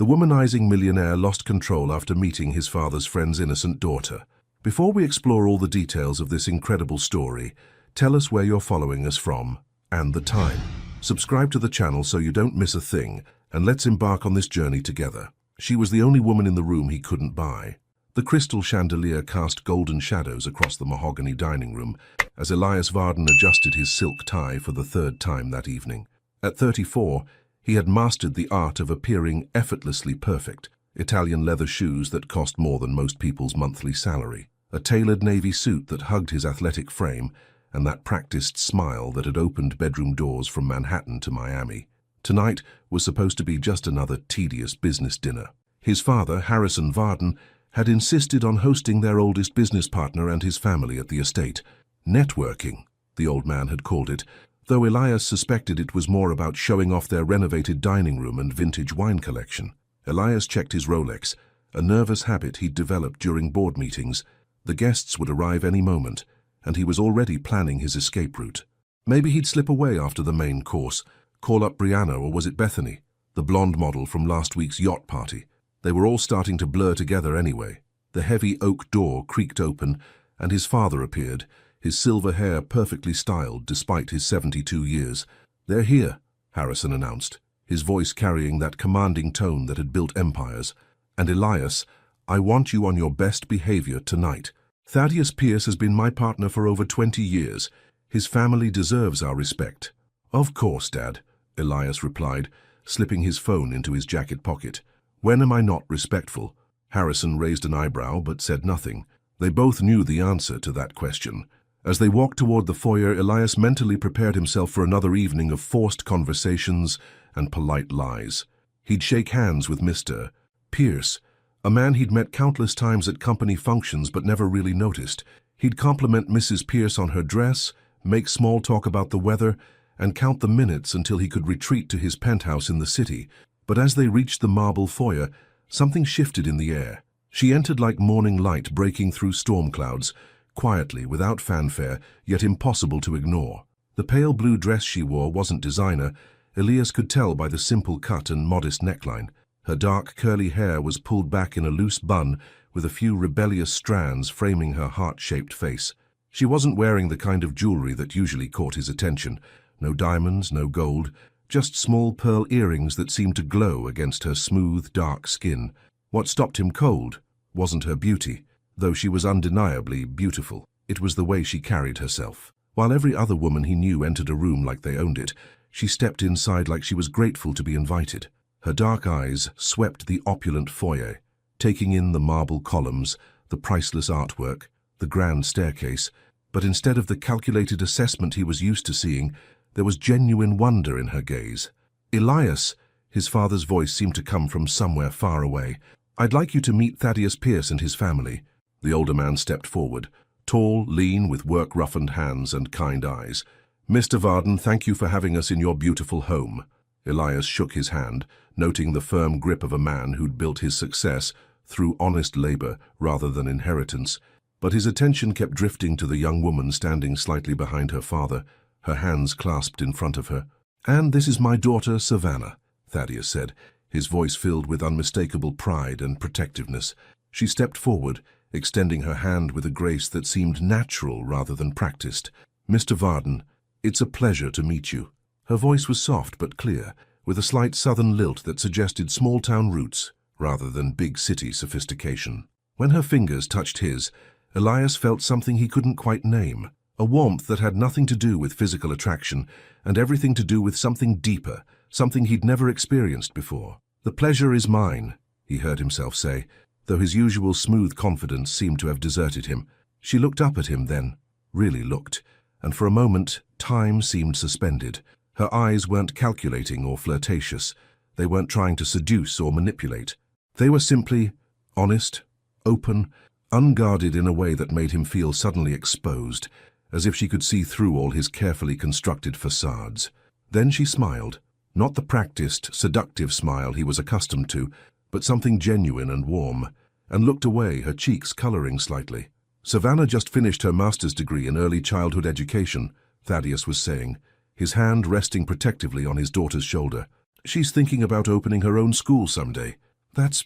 The womanizing millionaire lost control after meeting his father's friend's innocent daughter. Before we explore all the details of this incredible story, tell us where you're following us from and the time. Subscribe to the channel so you don't miss a thing, and let's embark on this journey together. She was the only woman in the room he couldn't buy. The crystal chandelier cast golden shadows across the mahogany dining room as Elias Varden adjusted his silk tie for the third time that evening. At 34, he had mastered the art of appearing effortlessly perfect. Italian leather shoes that cost more than most people's monthly salary, a tailored navy suit that hugged his athletic frame, and that practiced smile that had opened bedroom doors from Manhattan to Miami. Tonight was supposed to be just another tedious business dinner. His father, Harrison Varden, had insisted on hosting their oldest business partner and his family at the estate. Networking, the old man had called it, though Elias suspected it was more about showing off their renovated dining room and vintage wine collection. Elias checked his Rolex, a nervous habit he'd developed during board meetings. The guests would arrive any moment, and he was already planning his escape route. Maybe he'd slip away after the main course, call up Brianna, or was it Bethany, the blonde model from last week's yacht party. They were all starting to blur together anyway. The heavy oak door creaked open, and his father appeared, his silver hair perfectly styled despite his 72 years. "They're here," Harrison announced, his voice carrying that commanding tone that had built empires. "And Elias, I want you on your best behavior tonight. Thaddeus Pierce has been my partner for over 20 years. His family deserves our respect." "Of course, Dad," Elias replied, slipping his phone into his jacket pocket. "When am I not respectful?" Harrison raised an eyebrow but said nothing. They both knew the answer to that question. As they walked toward the foyer, Elias mentally prepared himself for another evening of forced conversations and polite lies. He'd shake hands with Mr. Pierce, a man he'd met countless times at company functions but never really noticed. He'd compliment Mrs. Pierce on her dress, make small talk about the weather, and count the minutes until he could retreat to his penthouse in the city. But as they reached the marble foyer, something shifted in the air. She entered like morning light breaking through storm clouds, quietly, without fanfare, yet impossible to ignore. The pale blue dress she wore wasn't designer. Elias could tell by the simple cut and modest neckline. Her dark curly hair was pulled back in a loose bun, with a few rebellious strands framing her heart-shaped face. She wasn't wearing the kind of jewelry that usually caught his attention. No diamonds, no gold, just small pearl earrings that seemed to glow against her smooth, dark skin. What stopped him cold wasn't her beauty, though she was undeniably beautiful. It was the way she carried herself. While every other woman he knew entered a room like they owned it, she stepped inside like she was grateful to be invited. Her dark eyes swept the opulent foyer, taking in the marble columns, the priceless artwork, the grand staircase, but instead of the calculated assessment he was used to seeing, there was genuine wonder in her gaze. "Elias," his father's voice seemed to come from somewhere far away, "I'd like you to meet Thaddeus Pierce and his family." The older man stepped forward, tall, lean, with work-roughened hands and kind eyes. "Mr. Varden, thank you for having us in your beautiful home." Elias shook his hand, noting the firm grip of a man who'd built his success through honest labor rather than inheritance. But his attention kept drifting to the young woman standing slightly behind her father, her hands clasped in front of her. "And this is my daughter, Savannah," Thaddeus said, his voice filled with unmistakable pride and protectiveness. She stepped forward, extending her hand with a grace that seemed natural rather than practiced. "Mr. Varden, it's a pleasure to meet you." Her voice was soft but clear, with a slight southern lilt that suggested small-town roots rather than big-city sophistication. When her fingers touched his, Elias felt something he couldn't quite name, a warmth that had nothing to do with physical attraction and everything to do with something deeper, something he'd never experienced before. "The pleasure is mine," he heard himself say, though his usual smooth confidence seemed to have deserted him. She looked up at him then, really looked, and for a moment time seemed suspended. Her eyes weren't calculating or flirtatious. They weren't trying to seduce or manipulate. They were simply honest, open, unguarded in a way that made him feel suddenly exposed, as if she could see through all his carefully constructed facades. Then she smiled, not the practiced, seductive smile he was accustomed to, but something genuine and warm, and looked away, her cheeks coloring slightly. "Savannah just finished her master's degree in early childhood education," Thaddeus was saying, his hand resting protectively on his daughter's shoulder. "She's thinking about opening her own school someday. That's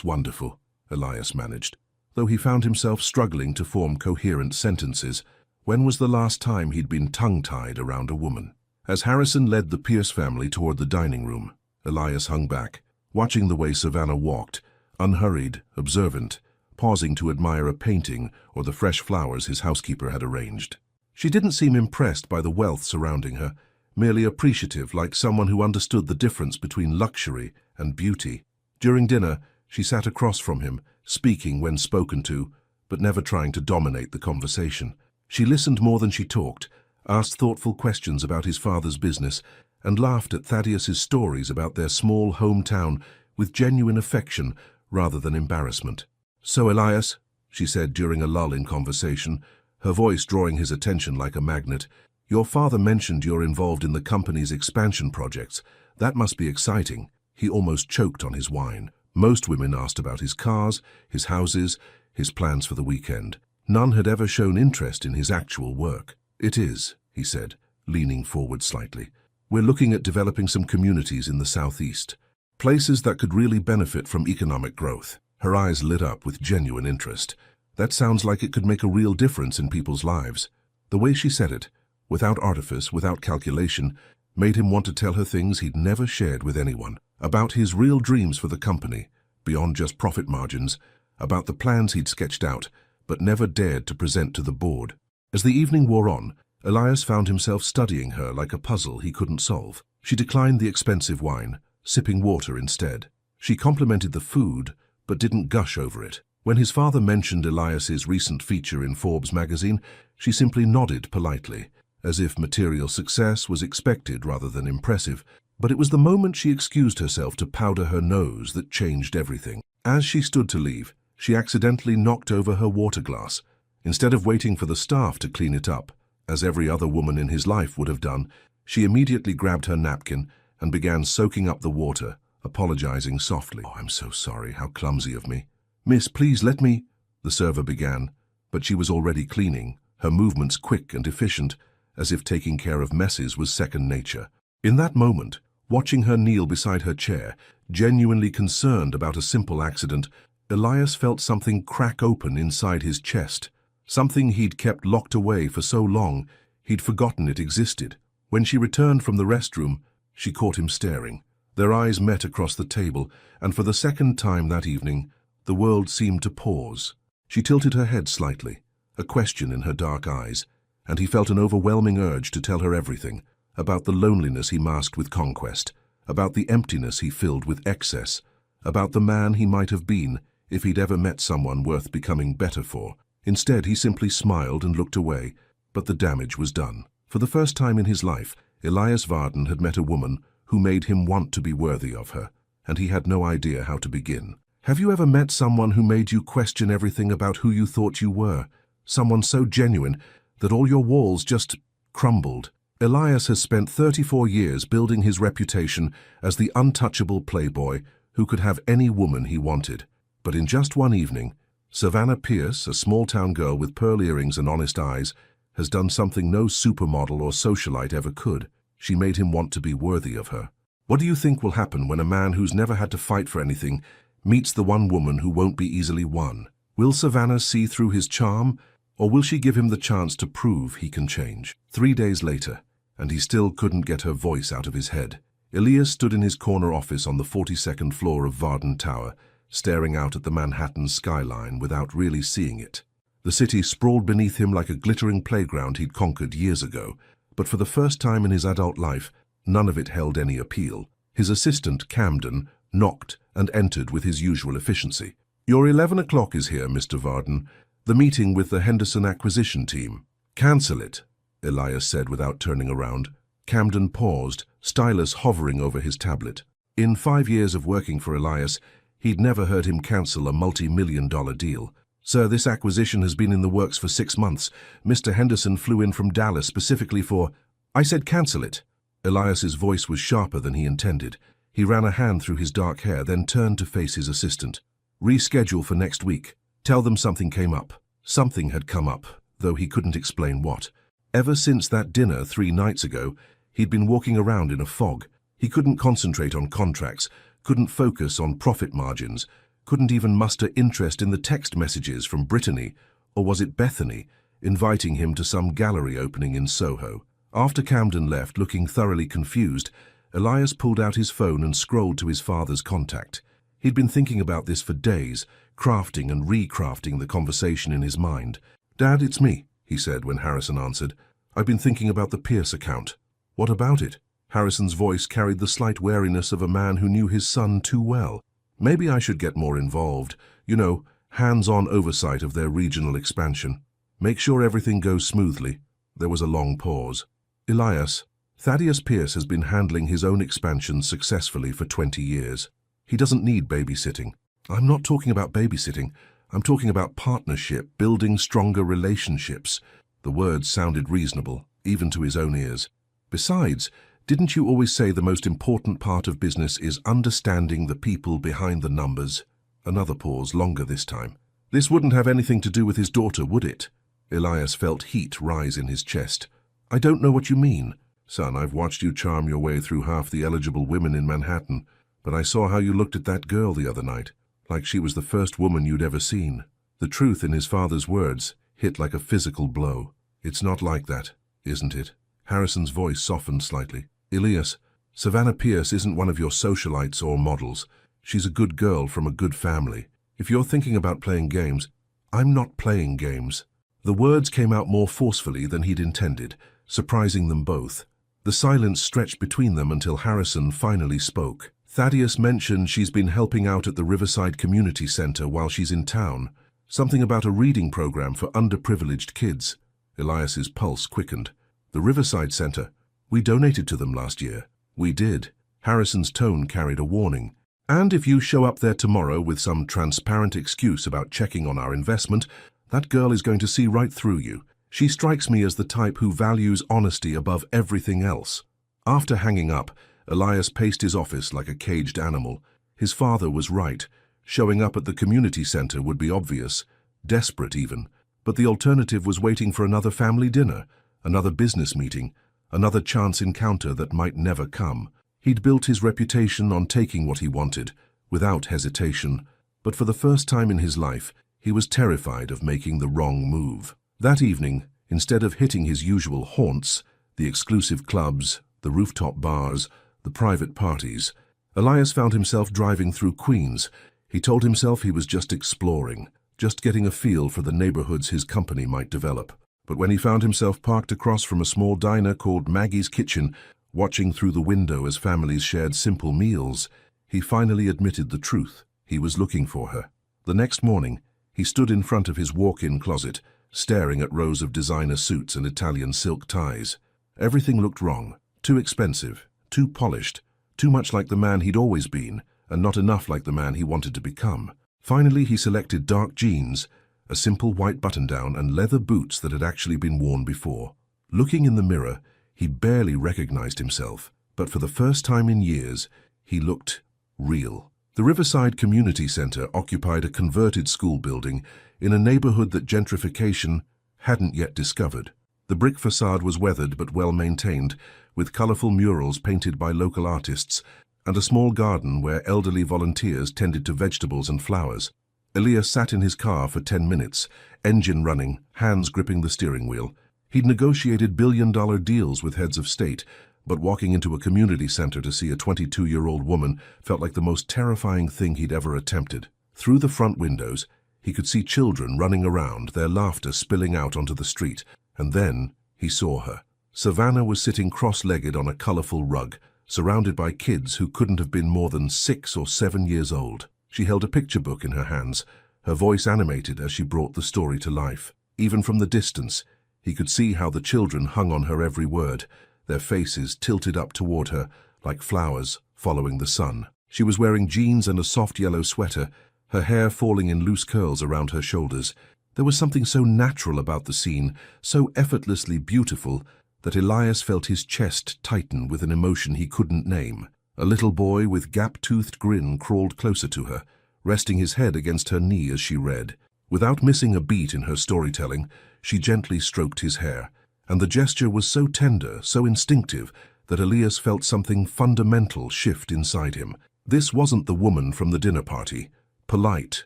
wonderful, Elias managed, though he found himself struggling to form coherent sentences. When was the last time he'd been tongue-tied around a woman? As Harrison led the Pierce family toward the dining room, Elias hung back, watching the way Savannah walked, unhurried, observant, pausing to admire a painting or the fresh flowers his housekeeper had arranged. She didn't seem impressed by the wealth surrounding her, merely appreciative, like someone who understood the difference between luxury and beauty. During dinner, she sat across from him, speaking when spoken to, but never trying to dominate the conversation. She listened more than she talked, asked thoughtful questions about his father's business, and laughed at Thaddeus's stories about their small hometown with genuine affection rather than embarrassment. "So, Elias," she said during a lull in conversation, her voice drawing his attention like a magnet, "your father mentioned you're involved in the company's expansion projects. That must be exciting." He almost choked on his wine. Most women asked about his cars, his houses, his plans for the weekend. None had ever shown interest in his actual work. "It is," he said, leaning forward slightly. "We're looking at developing some communities in the southeast, places that could really benefit from economic growth." Her eyes lit up with genuine interest. That sounds like it could make a real difference in people's lives. The way she said it, without artifice, without calculation, made him want to tell her things he'd never shared with anyone, about his real dreams for the company, beyond just profit margins, about the plans he'd sketched out, but never dared to present to the board. As the evening wore on, Elias found himself studying her like a puzzle he couldn't solve. She declined the expensive wine, sipping water instead. She complimented the food, but didn't gush over it. When his father mentioned Elias's recent feature in Forbes magazine, she simply nodded politely, as if material success was expected rather than impressive. But it was the moment she excused herself to powder her nose that changed everything. As she stood to leave, she accidentally knocked over her water glass. Instead of waiting for the staff to clean it up, as every other woman in his life would have done, she immediately grabbed her napkin and began soaking up the water, apologizing softly. "Oh, I'm so sorry, how clumsy of me." "Miss, please let me," the server began, but she was already cleaning, her movements quick and efficient, as if taking care of messes was second nature. In that moment, watching her kneel beside her chair, genuinely concerned about a simple accident, Elias felt something crack open inside his chest, something he'd kept locked away for so long he'd forgotten it existed. When she returned from the restroom, she caught him staring. Their eyes met across the table, and for the second time that evening, the world seemed to pause. She tilted her head slightly, a question in her dark eyes, and he felt an overwhelming urge to tell her everything, about the loneliness he masked with conquest, about the emptiness he filled with excess, about the man he might have been if he'd ever met someone worth becoming better for. Instead, he simply smiled and looked away, but the damage was done. For the first time in his life, Elias Varden had met a woman who made him want to be worthy of her, and he had no idea how to begin. Have you ever met someone who made you question everything about who you thought you were? Someone so genuine that all your walls just crumbled. Elias has spent 34 years building his reputation as the untouchable playboy who could have any woman he wanted. But in just one evening, Savannah Pierce, a small-town girl with pearl earrings and honest eyes, has done something no supermodel or socialite ever could. She made him want to be worthy of her. What do you think will happen when a man who's never had to fight for anything meets the one woman who won't be easily won? Will Savannah see through his charm, or will she give him the chance to prove he can change? 3 days later, and he still couldn't get her voice out of his head. Elias stood in his corner office on the 42nd floor of Varden Tower, staring out at the Manhattan skyline without really seeing it. The city sprawled beneath him like a glittering playground he'd conquered years ago, but for the first time in his adult life, none of it held any appeal. His assistant, Camden, knocked and entered with his usual efficiency. "Your 11 o'clock is here, Mr. Varden. The meeting with the Henderson acquisition team." "Cancel it," Elias said without turning around. Camden paused, stylus hovering over his tablet. In 5 years of working for Elias, he'd never heard him cancel a multi-million-dollar deal. "Sir, this acquisition has been in the works for 6 months. Mr. Henderson flew in from Dallas specifically for—" "I said cancel it." Elias's voice was sharper than he intended. He ran a hand through his dark hair, then turned to face his assistant. "Reschedule for next week. Tell them something came up." Something had come up, though he couldn't explain what. Ever since that dinner 3 nights ago, he'd been walking around in a fog. He couldn't concentrate on contracts, couldn't focus on profit margins, couldn't even muster interest in the text messages from Brittany, or was it Bethany, inviting him to some gallery opening in Soho. After Camden left, looking thoroughly confused, Elias pulled out his phone and scrolled to his father's contact. He'd been thinking about this for days, crafting and recrafting the conversation in his mind. "Dad, it's me," he said when Harrison answered. "I've been thinking about the Pierce account." "What about it?" Harrison's voice carried the slight wariness of a man who knew his son too well. "Maybe I should get more involved. You know, hands-on oversight of their regional expansion. Make sure everything goes smoothly." There was a long pause. "Elias, Thaddeus Pierce has been handling his own expansion successfully for 20 years. He doesn't need babysitting." "I'm not talking about babysitting. I'm talking about partnership, building stronger relationships." The words sounded reasonable, even to his own ears. "Besides, didn't you always say the most important part of business is understanding the people behind the numbers?" Another pause, longer this time. "This wouldn't have anything to do with his daughter, would it?" Elias felt heat rise in his chest. "I don't know what you mean. Son, I've watched you charm your way through half the eligible women in Manhattan, but I saw how you looked at that girl the other night, like she was the first woman you'd ever seen." The truth in his father's words hit like a physical blow. "It's not like that, isn't it?" Harrison's voice softened slightly. "Elias, Savannah Pierce isn't one of your socialites or models. She's a good girl from a good family. If you're thinking about playing games, I'm not playing games." The words came out more forcefully than he'd intended, surprising them both. The silence stretched between them until Harrison finally spoke. "Thaddeus mentioned she's been helping out at the Riverside Community Center while she's in town. Something about a reading program for underprivileged kids." Elias's pulse quickened. "The Riverside Center? We donated to them last year." "We did." Harrison's tone carried a warning. "And if you show up there tomorrow with some transparent excuse about checking on our investment, that girl is going to see right through you. She strikes me as the type who values honesty above everything else." After hanging up, Elias paced his office like a caged animal. His father was right. Showing up at the community center would be obvious, desperate even. But the alternative was waiting for another family dinner, another business meeting, another chance encounter that might never come. He'd built his reputation on taking what he wanted, without hesitation. But for the first time in his life, he was terrified of making the wrong move. That evening, instead of hitting his usual haunts, the exclusive clubs, the rooftop bars, the private parties, Elias found himself driving through Queens. He told himself he was just exploring, just getting a feel for the neighborhoods his company might develop. But when he found himself parked across from a small diner called Maggie's Kitchen, watching through the window as families shared simple meals, he finally admitted the truth. He was looking for her. The next morning, he stood in front of his walk-in closet, staring at rows of designer suits and Italian silk ties. Everything looked wrong. Too expensive, too polished, too much like the man he'd always been, and not enough like the man he wanted to become. Finally, he selected dark jeans, a simple white button-down, and leather boots that had actually been worn before. Looking in the mirror, he barely recognized himself, but for the first time in years, he looked real. The Riverside Community Center occupied a converted school building in a neighborhood that gentrification hadn't yet discovered. The brick facade was weathered but well-maintained, with colorful murals painted by local artists and a small garden where elderly volunteers tended to vegetables and flowers. Elias sat in his car for 10 minutes, engine running, hands gripping the steering wheel. He'd negotiated billion-dollar deals with heads of state, but walking into a community center to see a 22-year-old woman felt like the most terrifying thing he'd ever attempted. Through the front windows, he could see children running around, their laughter spilling out onto the street, and then he saw her. Savannah was sitting cross-legged on a colorful rug, surrounded by kids who couldn't have been more than 6 or 7 years old. She held a picture book in her hands, her voice animated as she brought the story to life. Even from the distance, he could see how the children hung on her every word, their faces tilted up toward her like flowers following the sun. She was wearing jeans and a soft yellow sweater, her hair falling in loose curls around her shoulders. There was something so natural about the scene, so effortlessly beautiful, that Elias felt his chest tighten with an emotion he couldn't name. A little boy with gap-toothed grin crawled closer to her, resting his head against her knee as she read. Without missing a beat in her storytelling, she gently stroked his hair, and the gesture was so tender, so instinctive, that Elias felt something fundamental shift inside him. This wasn't the woman from the dinner party. Polite,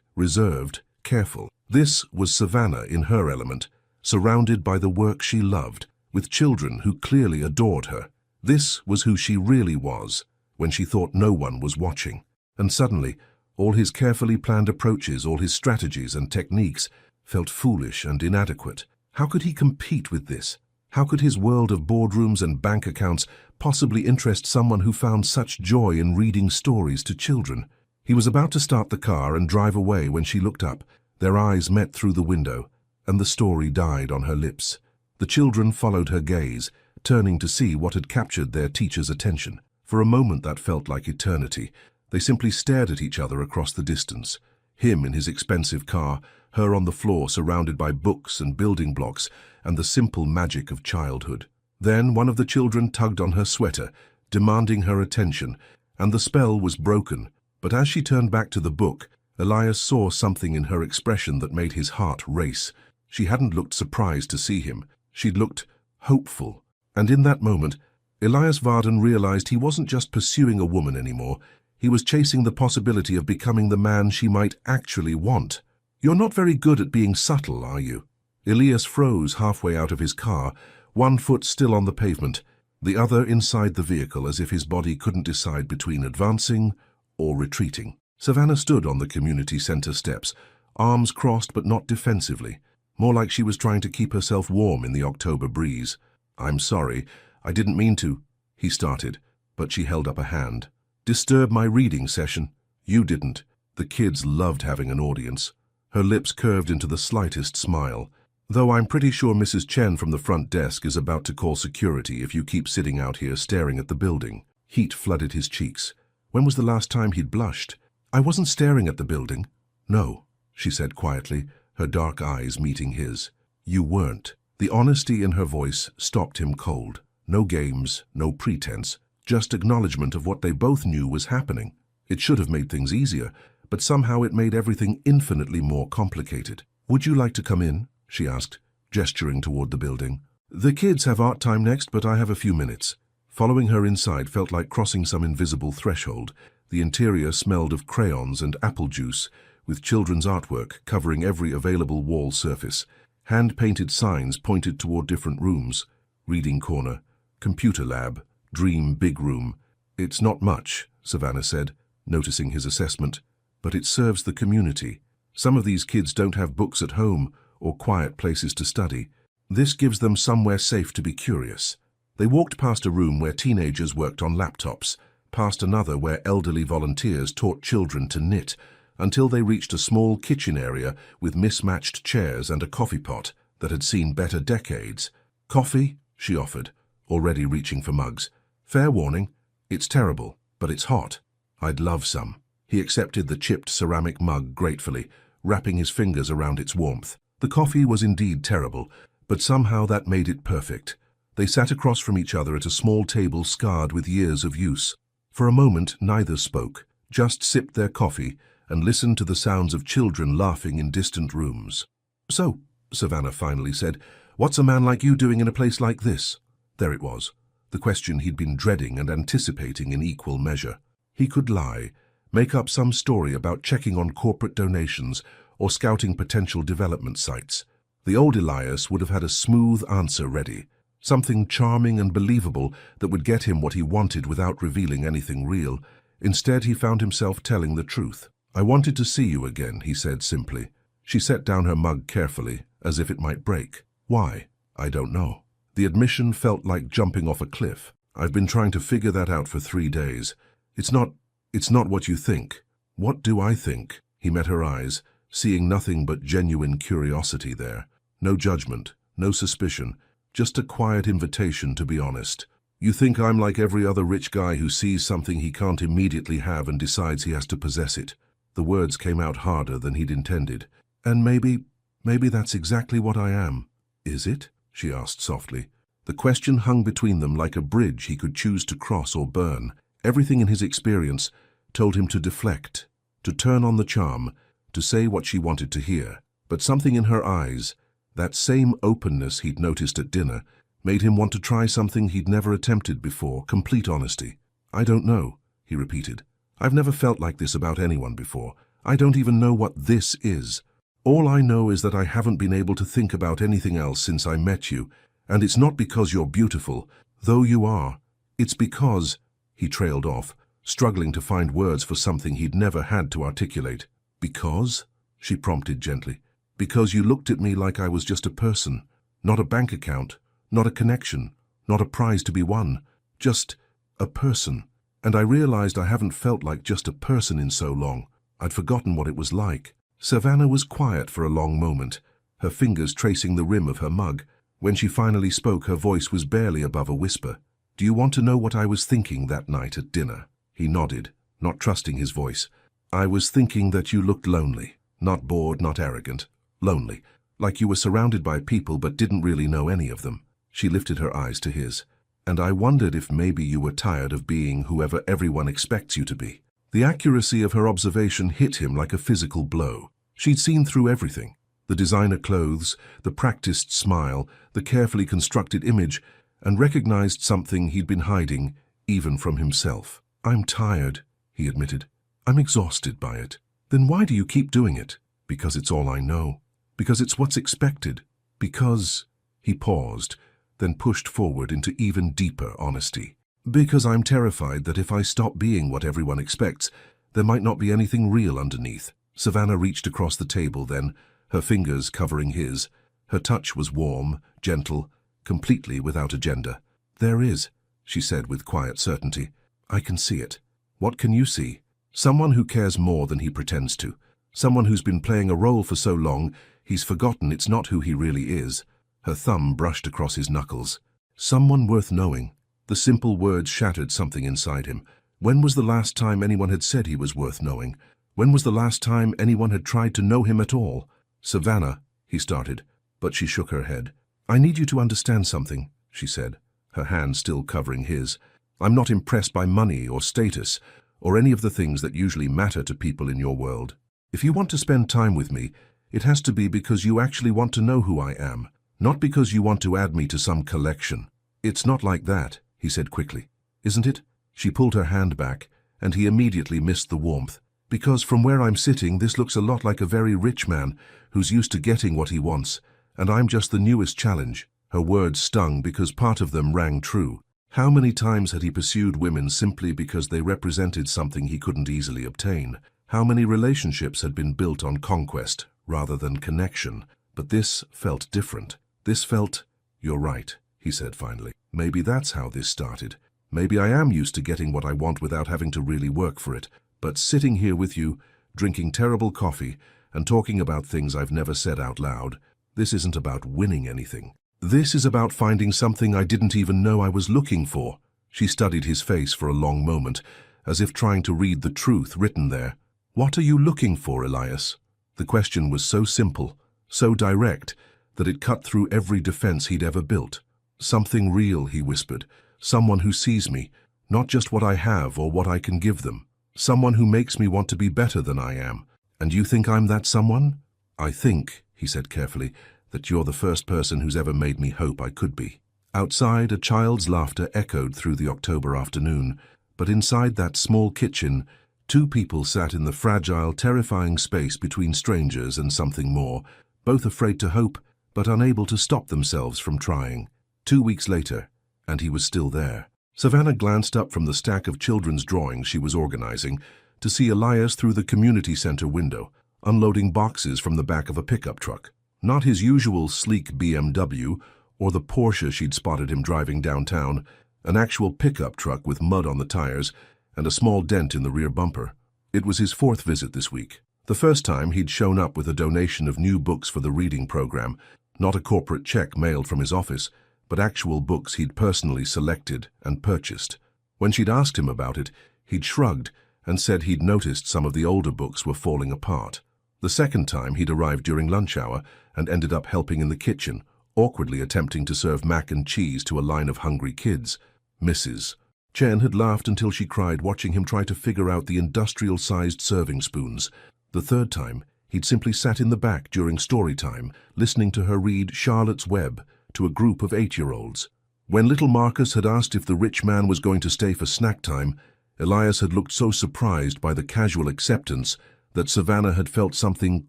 reserved, careful. This was Savannah in her element, surrounded by the work she loved, with children who clearly adored her. This was who she really was, when she thought no one was watching. And suddenly, all his carefully planned approaches, all his strategies and techniques, felt foolish and inadequate. How could he compete with this? How could his world of boardrooms and bank accounts possibly interest someone who found such joy in reading stories to children? He was about to start the car and drive away when she looked up. Their eyes met through the window, and the story died on her lips. The children followed her gaze, turning to see what had captured their teacher's attention. For a moment that felt like eternity. They simply stared at each other across the distance. Him in his expensive car, her on the floor surrounded by books and building blocks and the simple magic of childhood. Then one of the children tugged on her sweater, demanding her attention, and the spell was broken. But as she turned back to the book, Elias saw something in her expression that made his heart race. She hadn't looked surprised to see him. She'd looked hopeful. And in that moment, Elias Varden realized he wasn't just pursuing a woman anymore. He was chasing the possibility of becoming the man she might actually want. "You're not very good at being subtle, are you?" Elias froze halfway out of his car, one foot still on the pavement, the other inside the vehicle as if his body couldn't decide between advancing or retreating. Savannah stood on the community center steps, arms crossed but not defensively, more like she was trying to keep herself warm in the October breeze. "I'm sorry, I didn't mean to," he started, but she held up a hand. "Disturb my reading session?" "You didn't." The kids loved having an audience. Her lips curved into the slightest smile. "Though I'm pretty sure Mrs. Chen from the front desk is about to call security if you keep sitting out here staring at the building." Heat flooded his cheeks. When was the last time he'd blushed? "I wasn't staring at the building." "No," she said quietly, her dark eyes meeting his. "You weren't." The honesty in her voice stopped him cold. No games, no pretense, just acknowledgement of what they both knew was happening. It should have made things easier, but somehow it made everything infinitely more complicated. "Would you like to come in?" she asked, gesturing toward the building. "The kids have art time next, but I have a few minutes." Following her inside felt like crossing some invisible threshold. The interior smelled of crayons and apple juice, with children's artwork covering every available wall surface. Hand-painted signs pointed toward different rooms: reading corner, computer lab, dream big room. "It's not much," Savannah said, noticing his assessment, "but it serves the community. Some of these kids don't have books at home or quiet places to study. This gives them somewhere safe to be curious." They walked past a room where teenagers worked on laptops, past another where elderly volunteers taught children to knit, until they reached a small kitchen area with mismatched chairs and a coffee pot that had seen better decades. "Coffee?" she offered, already reaching for mugs. "Fair warning, it's terrible, but it's hot." "I'd love some." He accepted the chipped ceramic mug gratefully, wrapping his fingers around its warmth. The coffee was indeed terrible, but somehow that made it perfect. They sat across from each other at a small table scarred with years of use. For a moment, neither spoke, just sipped their coffee and listened to the sounds of children laughing in distant rooms. "So," Savannah finally said, "what's a man like you doing in a place like this?" There it was, the question he'd been dreading and anticipating in equal measure. He could lie, make up some story about checking on corporate donations or scouting potential development sites. The old Elias would have had a smooth answer ready, something charming and believable that would get him what he wanted without revealing anything real. Instead, he found himself telling the truth. "I wanted to see you again," he said simply. She set down her mug carefully, as if it might break. "Why?" "I don't know." The admission felt like jumping off a cliff. "I've been trying to figure that out for 3 days. It's not what you think." "What do I think?" He met her eyes, seeing nothing but genuine curiosity there. No judgment, no suspicion, just a quiet invitation to be honest. "You think I'm like every other rich guy who sees something he can't immediately have and decides he has to possess it." The words came out harder than he'd intended. "And maybe that's exactly what I am." "Is it?" she asked softly. The question hung between them like a bridge he could choose to cross or burn. Everything in his experience told him to deflect, to turn on the charm, to say what she wanted to hear. But something in her eyes, that same openness he'd noticed at dinner, made him want to try something he'd never attempted before: complete honesty. "I don't know," he repeated. I've never felt like this about anyone before. I don't even know what this is. All I know is that I haven't been able to think about anything else since I met you, and it's not because you're beautiful, though you are. It's because—" he trailed off, struggling to find words for something he'd never had to articulate. "Because?" she prompted gently. "Because you looked at me like I was just a person, not a bank account, not a connection, not a prize to be won, just a person. And I realized I haven't felt like just a person in so long. I'd forgotten what it was like." Savannah was quiet for a long moment, her fingers tracing the rim of her mug. When she finally spoke, her voice was barely above a whisper. "Do you want to know what I was thinking that night at dinner?" He nodded, not trusting his voice. "I was thinking that you looked lonely. Not bored, not arrogant. Lonely. Like you were surrounded by people but didn't really know any of them." She lifted her eyes to his. "And I wondered if maybe you were tired of being whoever everyone expects you to be." The accuracy of her observation hit him like a physical blow. She'd seen through everything. The designer clothes, the practiced smile, the carefully constructed image, and recognized something he'd been hiding, even from himself. "I'm tired," he admitted. "I'm exhausted by it." "Then why do you keep doing it?" "Because it's all I know. Because it's what's expected. Because—" He paused, then pushed forward into even deeper honesty. "Because I'm terrified that if I stop being what everyone expects, there might not be anything real underneath." Savannah reached across the table then, her fingers covering his. Her touch was warm, gentle, completely without agenda. "There is," she said with quiet certainty. "I can see it." "What can you see?" "Someone who cares more than he pretends to. Someone who's been playing a role for so long, he's forgotten it's not who he really is." Her thumb brushed across his knuckles. "Someone worth knowing." The simple words shattered something inside him. When was the last time anyone had said he was worth knowing? When was the last time anyone had tried to know him at all? "Savannah," he started, but she shook her head. "I need you to understand something," she said, her hand still covering his. "I'm not impressed by money or status, or any of the things that usually matter to people in your world. If you want to spend time with me, it has to be because you actually want to know who I am, not because you want to add me to some collection." "It's not like that," he said quickly. "Isn't it?" She pulled her hand back, and he immediately missed the warmth. "Because from where I'm sitting, this looks a lot like a very rich man who's used to getting what he wants, and I'm just the newest challenge." Her words stung because part of them rang true. How many times had he pursued women simply because they represented something he couldn't easily obtain? How many relationships had been built on conquest rather than connection? But this felt different. This felt— "You're right," he said finally. "Maybe that's how this started. Maybe I am used to getting what I want without having to really work for it. But sitting here with you, drinking terrible coffee, and talking about things I've never said out loud, this isn't about winning anything. This is about finding something I didn't even know I was looking for." She studied his face for a long moment, as if trying to read the truth written there. "What are you looking for, Elias?" The question was so simple, so direct, that it cut through every defense he'd ever built. "Something real," he whispered. "Someone who sees me, not just what I have or what I can give them. Someone who makes me want to be better than I am. And you think I'm that someone?" "I think," he said carefully, "that you're the first person who's ever made me hope I could be." Outside, a child's laughter echoed through the October afternoon, but inside that small kitchen, two people sat in the fragile, terrifying space between strangers and something more, both afraid to hope, but unable to stop themselves from trying. 2 weeks later, and he was still there. Savannah glanced up from the stack of children's drawings she was organizing to see Elias through the community center window, unloading boxes from the back of a pickup truck. Not his usual sleek BMW or the Porsche she'd spotted him driving downtown, an actual pickup truck with mud on the tires and a small dent in the rear bumper. It was his 4th visit this week. The first time he'd shown up with a donation of new books for the reading program, not a corporate check mailed from his office, but actual books he'd personally selected and purchased. When she'd asked him about it, he'd shrugged and said he'd noticed some of the older books were falling apart. The second time he'd arrived during lunch hour and ended up helping in the kitchen, awkwardly attempting to serve mac and cheese to a line of hungry kids. Mrs. Chen had laughed until she cried watching him try to figure out the industrial-sized serving spoons. The third time, he'd simply sat in the back during story time, listening to her read Charlotte's Web to a group of 8-year-olds. When little Marcus had asked if the rich man was going to stay for snack time, Elias had looked so surprised by the casual acceptance that Savannah had felt something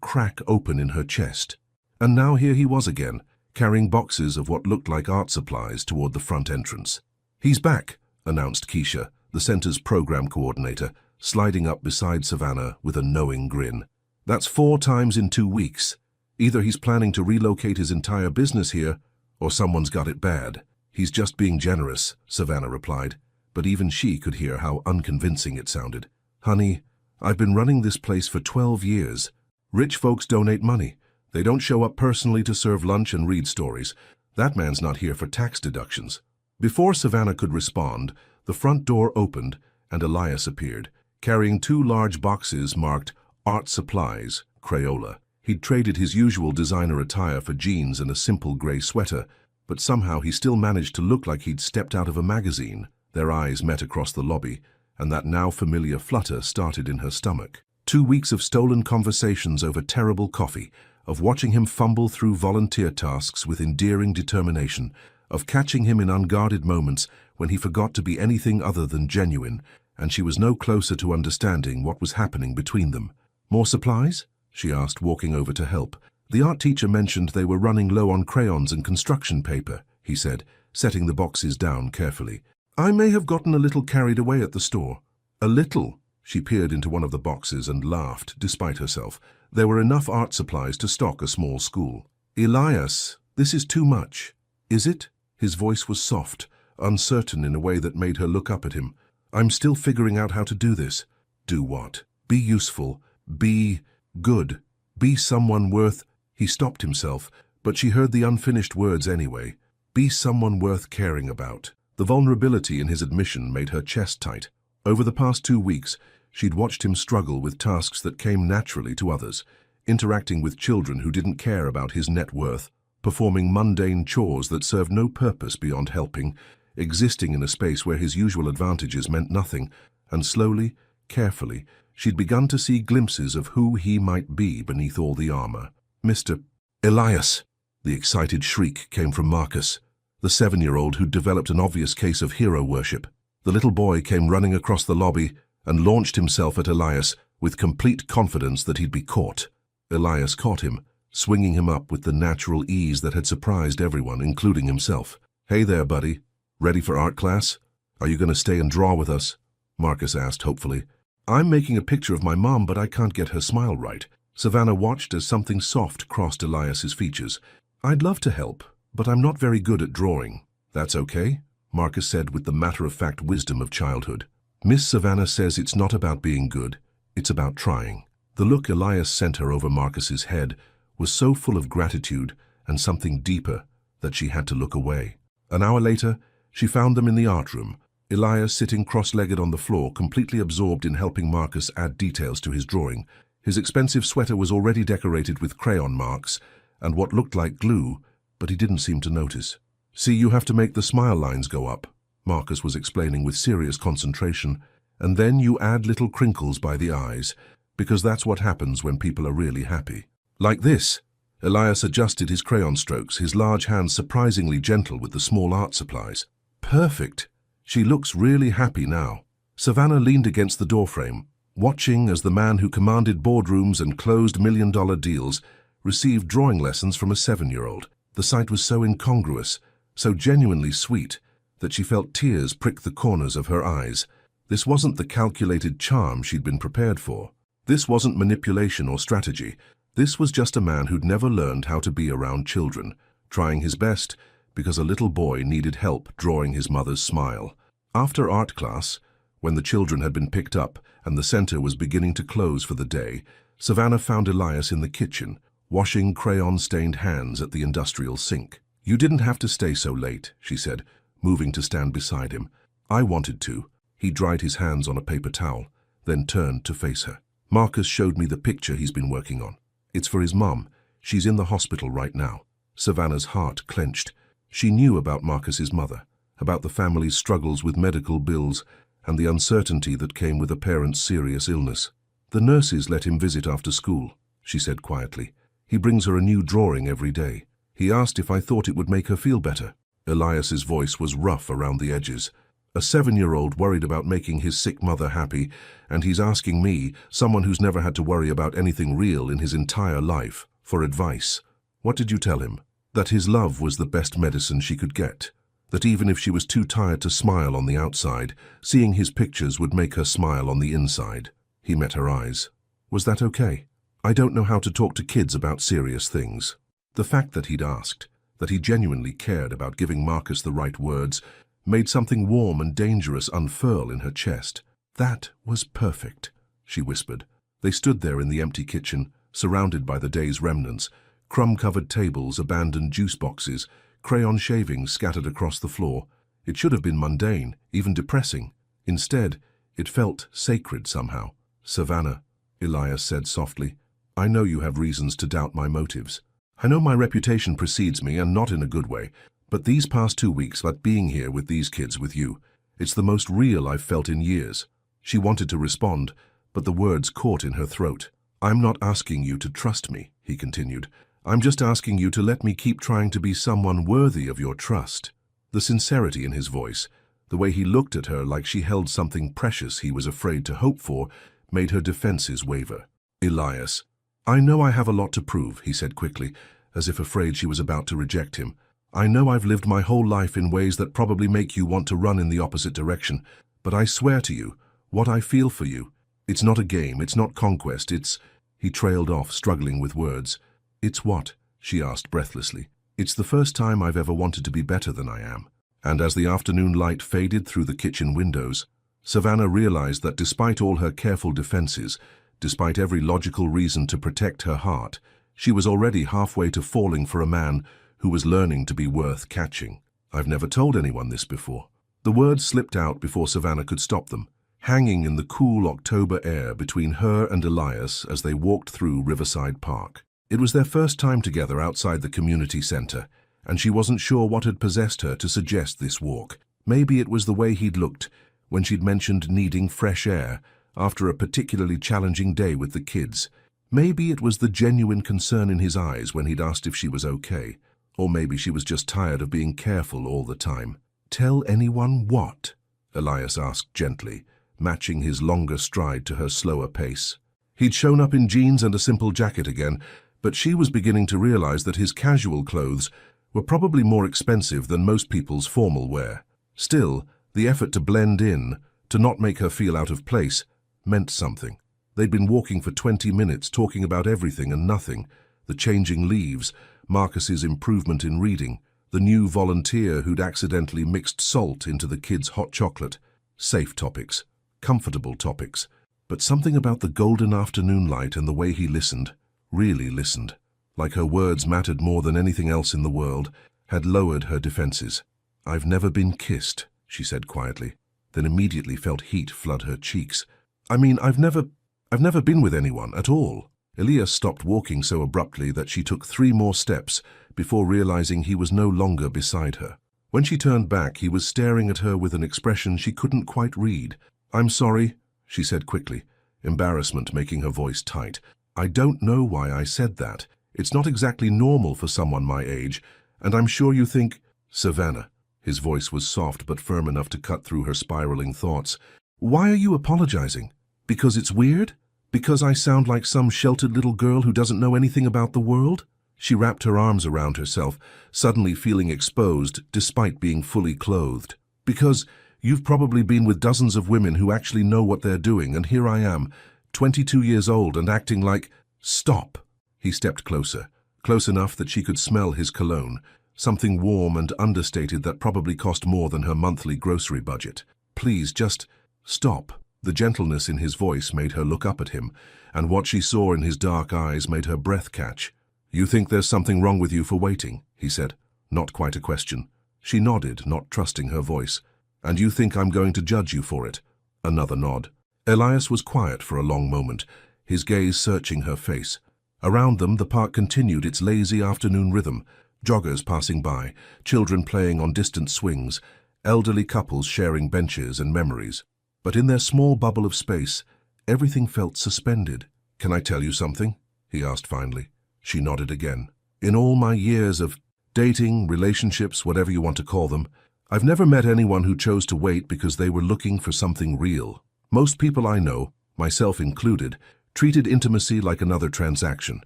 crack open in her chest. And now here he was again, carrying boxes of what looked like art supplies toward the front entrance. "He's back," announced Keisha, the center's program coordinator, sliding up beside Savannah with a knowing grin. "That's 4 times in 2 weeks. Either he's planning to relocate his entire business here, or someone's got it bad." "He's just being generous," Savannah replied, but even she could hear how unconvincing it sounded. "Honey, I've been running this place for 12 years. Rich folks donate money. They don't show up personally to serve lunch and read stories. That man's not here for tax deductions." Before Savannah could respond, the front door opened and Elias appeared, carrying 2 large boxes marked Art Supplies, Crayola. He'd traded his usual designer attire for jeans and a simple gray sweater, but somehow he still managed to look like he'd stepped out of a magazine. Their eyes met across the lobby, and that now familiar flutter started in her stomach. 2 weeks of stolen conversations over terrible coffee, of watching him fumble through volunteer tasks with endearing determination, of catching him in unguarded moments when he forgot to be anything other than genuine, and she was no closer to understanding what was happening between them. "More supplies?" she asked, walking over to help. "The art teacher mentioned they were running low on crayons and construction paper," he said, setting the boxes down carefully. "I may have gotten a little carried away at the store." "A little?" She peered into one of the boxes and laughed, despite herself. There were enough art supplies to stock a small school. "Elias, this is too much." "Is it?" His voice was soft, uncertain in a way that made her look up at him. "I'm still figuring out how to do this." "Do what?" "Be useful. Be good. Be someone worth—" He stopped himself, but she heard the unfinished words anyway. "Be someone worth caring about." The vulnerability in his admission made her chest tight. Over the past 2 weeks, she'd watched him struggle with tasks that came naturally to others, interacting with children who didn't care about his net worth, performing mundane chores that served no purpose beyond helping, existing in a space where his usual advantages meant nothing, and slowly, carefully, she'd begun to see glimpses of who he might be beneath all the armor. "Mr. Elias!" The excited shriek came from Marcus, the 7-year-old who'd developed an obvious case of hero worship. The little boy came running across the lobby and launched himself at Elias with complete confidence that he'd be caught. Elias caught him, swinging him up with the natural ease that had surprised everyone, including himself. "Hey there, buddy. Ready for art class? Are you going to stay and draw with us?" Marcus asked hopefully. "I'm making a picture of my mom, but I can't get her smile right." Savannah watched as something soft crossed Elias's features. "I'd love to help, but I'm not very good at drawing." "That's okay," Marcus said with the matter-of-fact wisdom of childhood. "Miss Savannah says it's not about being good, it's about trying." The look Elias sent her over Marcus's head was so full of gratitude and something deeper that she had to look away. An hour later, she found them in the art room, Elias sitting cross-legged on the floor, completely absorbed in helping Marcus add details to his drawing. His expensive sweater was already decorated with crayon marks and what looked like glue, but he didn't seem to notice. "See, you have to make the smile lines go up," Marcus was explaining with serious concentration, "and then you add little crinkles by the eyes, because that's what happens when people are really happy. Like this." Elias adjusted his crayon strokes, his large hands surprisingly gentle with the small art supplies. "Perfect. She looks really happy now." Savannah leaned against the doorframe, watching as the man who commanded boardrooms and closed million-dollar deals received drawing lessons from a 7-year-old. The sight was so incongruous, so genuinely sweet, that she felt tears prick the corners of her eyes. This wasn't the calculated charm she'd been prepared for. This wasn't manipulation or strategy. This was just a man who'd never learned how to be around children, trying his best because a little boy needed help drawing his mother's smile. After art class, when the children had been picked up and the center was beginning to close for the day, Savannah found Elias in the kitchen, washing crayon-stained hands at the industrial sink. "You didn't have to stay so late," she said, moving to stand beside him. "I wanted to." He dried his hands on a paper towel, then turned to face her. "Marcus showed me the picture he's been working on. It's for his mom. She's in the hospital right now." Savannah's heart clenched. She knew about Marcus's mother, about the family's struggles with medical bills and the uncertainty that came with a parent's serious illness. "The nurses let him visit after school," she said quietly. "He brings her a new drawing every day. He asked if I thought it would make her feel better." Elias's voice was rough around the edges. A 7-year-old worried about making his sick mother happy, and he's asking me, someone who's never had to worry about anything real in his entire life, for advice. What did you tell him? That his love was the best medicine she could get. That even if she was too tired to smile on the outside, seeing his pictures would make her smile on the inside. He met her eyes. Was that okay? I don't know how to talk to kids about serious things. The fact that he'd asked, that he genuinely cared about giving Marcus the right words, made something warm and dangerous unfurl in her chest. That was perfect, she whispered. They stood there in the empty kitchen, surrounded by the day's remnants, crumb-covered tables, abandoned juice boxes, crayon shavings scattered across the floor. It should have been mundane, even depressing. Instead, it felt sacred somehow. "Savannah," Elias said softly, "I know you have reasons to doubt my motives. I know my reputation precedes me, and not in a good way. But these past 2 weeks, like being here with these kids with you, it's the most real I've felt in years." She wanted to respond, but the words caught in her throat. "I'm not asking you to trust me," he continued. "I'm just asking you to let me keep trying to be someone worthy of your trust." The sincerity in his voice, the way he looked at her like she held something precious he was afraid to hope for, made her defenses waver. "Elias, I know I have a lot to prove," he said quickly, as if afraid she was about to reject him. "I know I've lived my whole life in ways that probably make you want to run in the opposite direction, but I swear to you, what I feel for you, it's not a game, it's not conquest, it's—" He trailed off, struggling with words. "It's what?" she asked breathlessly. "It's the first time I've ever wanted to be better than I am." And as the afternoon light faded through the kitchen windows, Savannah realized that despite all her careful defenses, despite every logical reason to protect her heart, she was already halfway to falling for a man who was learning to be worth catching. "I've never told anyone this before." The words slipped out before Savannah could stop them, hanging in the cool October air between her and Elias as they walked through Riverside Park. It was their first time together outside the community center, and she wasn't sure what had possessed her to suggest this walk. Maybe it was the way he'd looked when she'd mentioned needing fresh air after a particularly challenging day with the kids. Maybe it was the genuine concern in his eyes when he'd asked if she was okay. Or maybe she was just tired of being careful all the time. "Tell anyone what?" Elias asked gently, matching his longer stride to her slower pace. He'd shown up in jeans and a simple jacket again, but she was beginning to realize that his casual clothes were probably more expensive than most people's formal wear. Still, the effort to blend in, to not make her feel out of place, meant something. They'd been walking for 20 minutes talking about everything and nothing. The changing leaves, Marcus's improvement in reading, the new volunteer who'd accidentally mixed salt into the kids' hot chocolate. Safe topics, comfortable topics. But something about the golden afternoon light and the way he listened, really listened, like her words mattered more than anything else in the world, had lowered her defenses. "I've never been kissed," she said quietly, then immediately felt heat flood her cheeks. "I mean, I've never been with anyone at all." Elias stopped walking so abruptly that she took 3 more steps before realizing he was no longer beside her. When she turned back, he was staring at her with an expression she couldn't quite read. "I'm sorry," she said quickly, embarrassment making her voice tight. "I don't know why I said that. It's not exactly normal for someone my age, and I'm sure you think—" "Savannah," his voice was soft but firm enough to cut through her spiraling thoughts. "Why are you apologizing? Because it's weird? Because I sound like some sheltered little girl who doesn't know anything about the world?" She wrapped her arms around herself, suddenly feeling exposed despite being fully clothed. "Because you've probably been with dozens of women who actually know what they're doing, and here I am, 22 years old and acting like—" "Stop!" He stepped closer, close enough that she could smell his cologne, something warm and understated that probably cost more than her monthly grocery budget. "Please, just stop." The gentleness in his voice made her look up at him, and what she saw in his dark eyes made her breath catch. "You think there's something wrong with you for waiting?" he said, not quite a question. She nodded, not trusting her voice. "And you think I'm going to judge you for it?" Another nod. Elias was quiet for a long moment, his gaze searching her face. Around them, the park continued its lazy afternoon rhythm, joggers passing by, children playing on distant swings, elderly couples sharing benches and memories. But in their small bubble of space, everything felt suspended. "Can I tell you something?" he asked finally. She nodded again. "In all my years of dating, relationships, whatever you want to call them, I've never met anyone who chose to wait because they were looking for something real. Most people I know, myself included, treated intimacy like another transaction,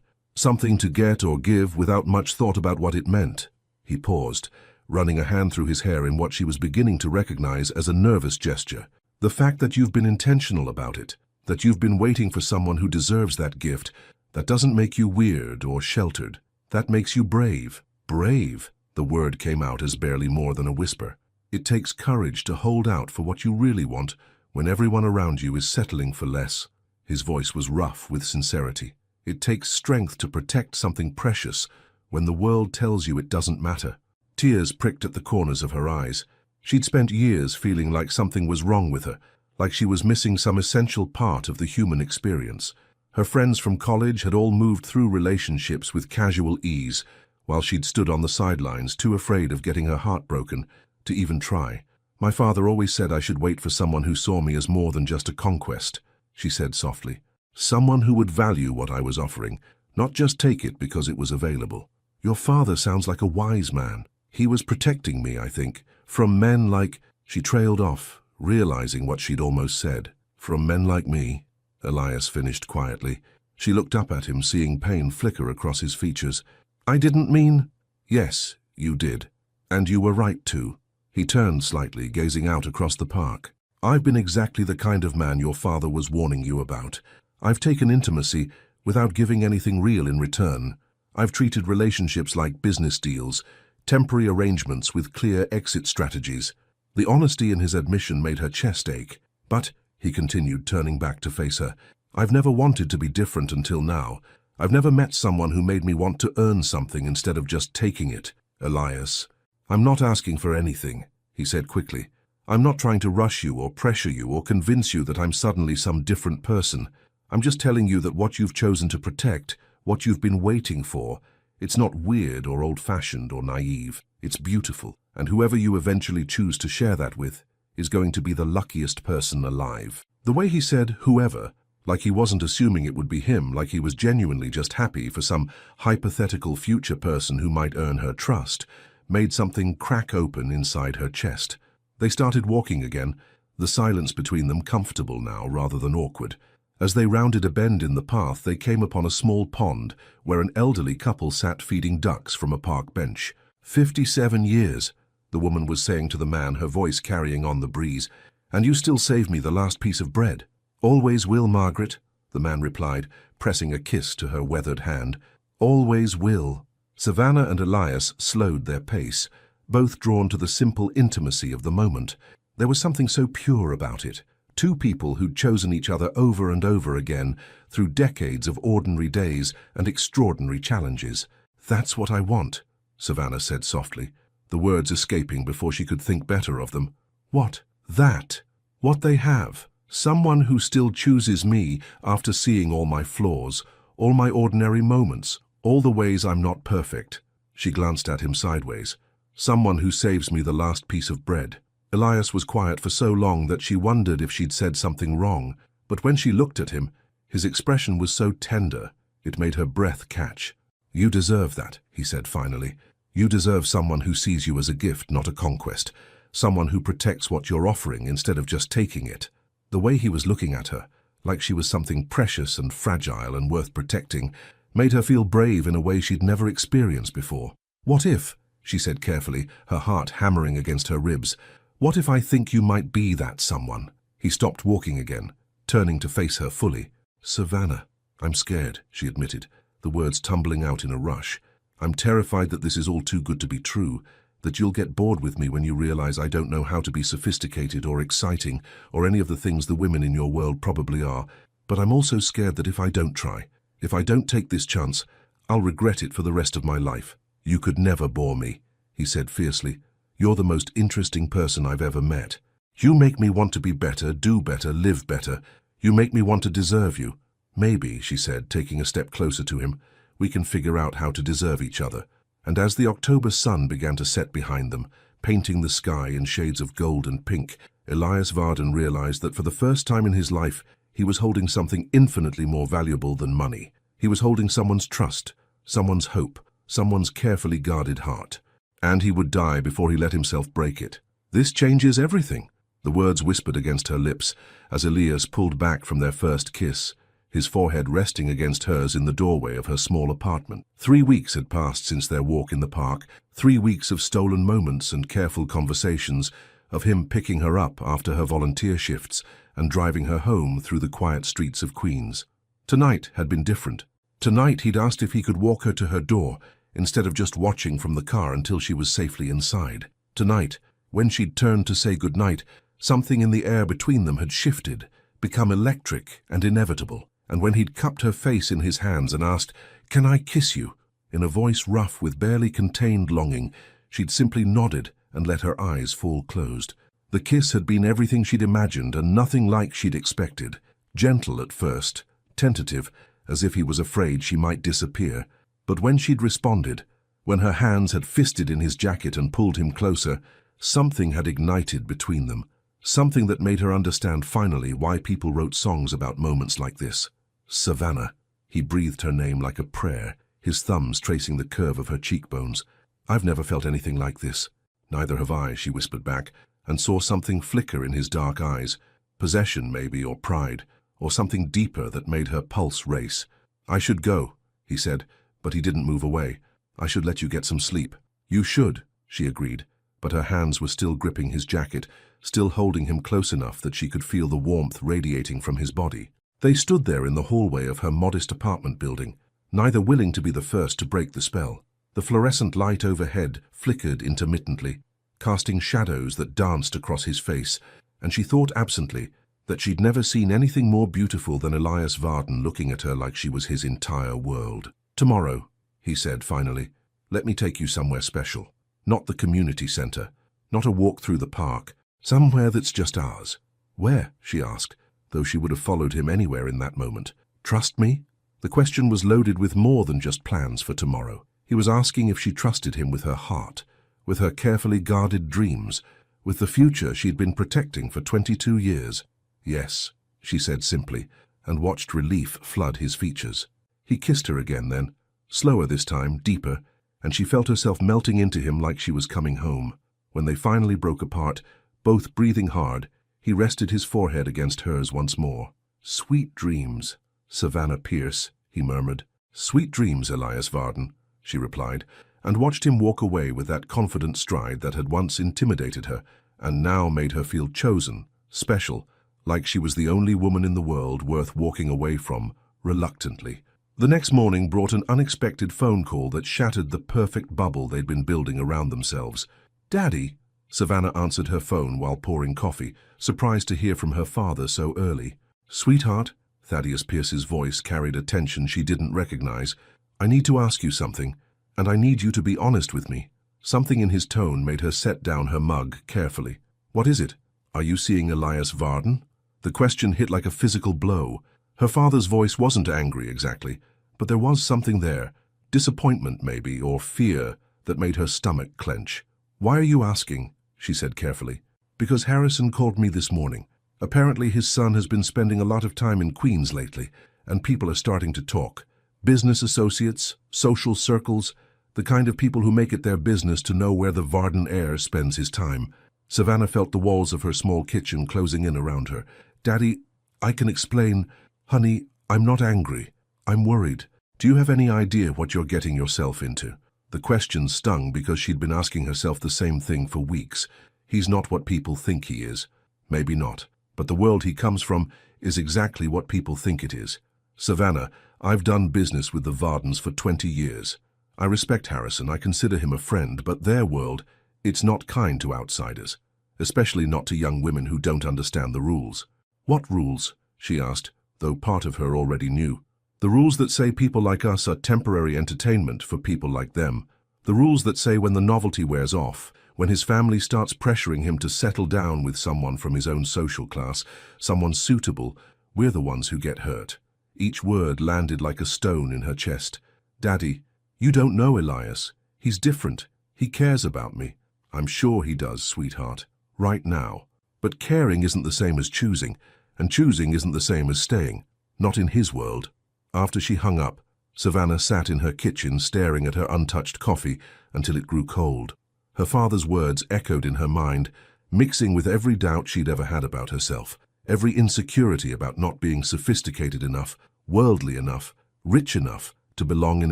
something to get or give without much thought about what it meant. He paused, running a hand through his hair in what she was beginning to recognize as a nervous gesture. The fact that you've been intentional about it, that you've been waiting for someone who deserves that gift, that doesn't make you weird or sheltered. That makes you brave. Brave, the word came out as barely more than a whisper. It takes courage to hold out for what you really want when everyone around you is settling for less. His voice was rough with sincerity. It takes strength to protect something precious when the world tells you it doesn't matter. Tears pricked at the corners of her eyes. She'd spent years feeling like something was wrong with her, like she was missing some essential part of the human experience. Her friends from college had all moved through relationships with casual ease, while she'd stood on the sidelines, too afraid of getting her heart broken to even try. My father always said I should wait for someone who saw me as more than just a conquest, she said softly. Someone who would value what I was offering, not just take it because it was available. Your father sounds like a wise man. He was protecting me, I think, from men like... She trailed off, realizing what she'd almost said. From men like me, Elias finished quietly. She looked up at him, seeing pain flicker across his features. I didn't mean... Yes, you did. And you were right too. He turned slightly, gazing out across the park. I've been exactly the kind of man your father was warning you about. I've taken intimacy without giving anything real in return. I've treated relationships like business deals, temporary arrangements with clear exit strategies. The honesty in his admission made her chest ache. But, he continued, turning back to face her, I've never wanted to be different until now. I've never met someone who made me want to earn something instead of just taking it. Elias, I'm not asking for anything, he said quickly. I'm not trying to rush you or pressure you or convince you that I'm suddenly some different person. I'm just telling you that what you've chosen to protect, what you've been waiting for, it's not weird or old-fashioned or naive. It's beautiful, and whoever you eventually choose to share that with is going to be the luckiest person alive. The way he said whoever, like he wasn't assuming it would be him, like he was genuinely just happy for some hypothetical future person who might earn her trust, made something crack open inside her chest. They started walking again, the silence between them comfortable now rather than awkward. As they rounded a bend in the path, they came upon a small pond where an elderly couple sat feeding ducks from a park bench. 57 years, the woman was saying to the man, her voice carrying on the breeze. And you still save me the last piece of bread. Always will, Margaret, the man replied, pressing a kiss to her weathered hand. Always will. Savannah and Elias slowed their pace, both drawn to the simple intimacy of the moment. There was something so pure about it. Two people who'd chosen each other over and over again through decades of ordinary days and extraordinary challenges. That's what I want, Savannah said softly, the words escaping before she could think better of them. What? That. What they have. Someone who still chooses me after seeing all my flaws, all my ordinary moments, all the ways I'm not perfect. She glanced at him sideways. Someone who saves me the last piece of bread. Elias was quiet for so long that she wondered if she'd said something wrong, but when she looked at him, his expression was so tender, it made her breath catch. You deserve that, he said finally. You deserve someone who sees you as a gift, not a conquest. Someone who protects what you're offering instead of just taking it. The way he was looking at her, like she was something precious and fragile and worth protecting, made her feel brave in a way she'd never experienced before. What if, she said carefully, her heart hammering against her ribs, what if I think you might be that someone? He stopped walking again, turning to face her fully. Savannah, I'm scared, she admitted, the words tumbling out in a rush. I'm terrified that this is all too good to be true, that you'll get bored with me when you realize I don't know how to be sophisticated or exciting or any of the things the women in your world probably are. But I'm also scared that if I don't try, if I don't take this chance, I'll regret it for the rest of my life. You could never bore me, he said fiercely. You're the most interesting person I've ever met. You make me want to be better, do better, live better. You make me want to deserve you. Maybe, she said, taking a step closer to him, we can figure out how to deserve each other. And as the October sun began to set behind them, painting the sky in shades of gold and pink, Elias Varden realized that for the first time in his life, he was holding something infinitely more valuable than money. He was holding someone's trust, someone's hope, someone's carefully guarded heart. And he would die before he let himself break it. This changes everything." The words whispered against her lips as Elias pulled back from their first kiss, his forehead resting against hers in the doorway of her small apartment. 3 weeks had passed since their walk in the park, 3 weeks of stolen moments and careful conversations, of him picking her up after her volunteer shifts and driving her home through the quiet streets of Queens. Tonight had been different. Tonight he'd asked if he could walk her to her door, instead of just watching from the car until she was safely inside. Tonight, when she'd turned to say goodnight, something in the air between them had shifted, become electric and inevitable. And when he'd cupped her face in his hands and asked, "Can I kiss you?" in a voice rough with barely contained longing, she'd simply nodded and let her eyes fall closed. The kiss had been everything she'd imagined and nothing like she'd expected. Gentle at first, tentative, as if he was afraid she might disappear. But when she'd responded, when her hands had fisted in his jacket and pulled him closer, something had ignited between them. Something that made her understand finally why people wrote songs about moments like this. Savannah. He breathed her name like a prayer, his thumbs tracing the curve of her cheekbones. "I've never felt anything like this." "Neither have I," she whispered back, and saw something flicker in his dark eyes. Possession, maybe, or pride, or something deeper that made her pulse race. "I should go," he said, but he didn't move away. "I should let you get some sleep." "You should," she agreed, but her hands were still gripping his jacket, still holding him close enough that she could feel the warmth radiating from his body. They stood there in the hallway of her modest apartment building, neither willing to be the first to break the spell. The fluorescent light overhead flickered intermittently, casting shadows that danced across his face, and she thought absently that she'd never seen anything more beautiful than Elias Varden looking at her like she was his entire world. "Tomorrow," he said finally, "let me take you somewhere special. Not the community center, not a walk through the park, somewhere that's just ours." "Where?" she asked, though she would have followed him anywhere in that moment. "Trust me?" The question was loaded with more than just plans for tomorrow. He was asking if she trusted him with her heart, with her carefully guarded dreams, with the future she'd been protecting for 22 years. "Yes," she said simply, and watched relief flood his features. He kissed her again then, slower this time, deeper, and she felt herself melting into him like she was coming home. When they finally broke apart, both breathing hard, he rested his forehead against hers once more. "Sweet dreams, Savannah Pierce," he murmured. "Sweet dreams, Elias Varden," she replied, and watched him walk away with that confident stride that had once intimidated her and now made her feel chosen, special, like she was the only woman in the world worth walking away from, reluctantly. The next morning brought an unexpected phone call that shattered the perfect bubble they'd been building around themselves. "Daddy?" Savannah answered her phone while pouring coffee, surprised to hear from her father so early. "Sweetheart," Thaddeus Pierce's voice carried a tension she didn't recognize, "I need to ask you something, and I need you to be honest with me." Something in his tone made her set down her mug carefully. "What is it? Are you seeing Elias Varden?" The question hit like a physical blow. Her father's voice wasn't angry exactly, but there was something there, disappointment maybe, or fear, that made her stomach clench. "Why are you asking?" she said carefully. "Because Harrison called me this morning. Apparently his son has been spending a lot of time in Queens lately, and people are starting to talk. Business associates, social circles, the kind of people who make it their business to know where the Varden heir spends his time." Savannah felt the walls of her small kitchen closing in around her. "Daddy, I can explain. Honey, I'm not angry. I'm worried. Do you have any idea what you're getting yourself into?" The question stung because she'd been asking herself the same thing for weeks. He's not what people think he is. Maybe not. But the world he comes from is exactly what people think it is. "Savannah, I've done business with the Vardens for 20 years. I respect Harrison, I consider him a friend, but their world, it's not kind to outsiders, especially not to young women who don't understand the rules." "What rules?" she asked, though part of her already knew. "The rules that say people like us are temporary entertainment for people like them. The rules that say when the novelty wears off, when his family starts pressuring him to settle down with someone from his own social class, someone suitable, we're the ones who get hurt." Each word landed like a stone in her chest. "Daddy, you don't know Elias. He's different. He cares about me." "I'm sure he does, sweetheart. Right now. But caring isn't the same as choosing, and choosing isn't the same as staying. Not in his world." After she hung up, Savannah sat in her kitchen staring at her untouched coffee until it grew cold. Her father's words echoed in her mind, mixing with every doubt she'd ever had about herself, every insecurity about not being sophisticated enough, worldly enough, rich enough to belong in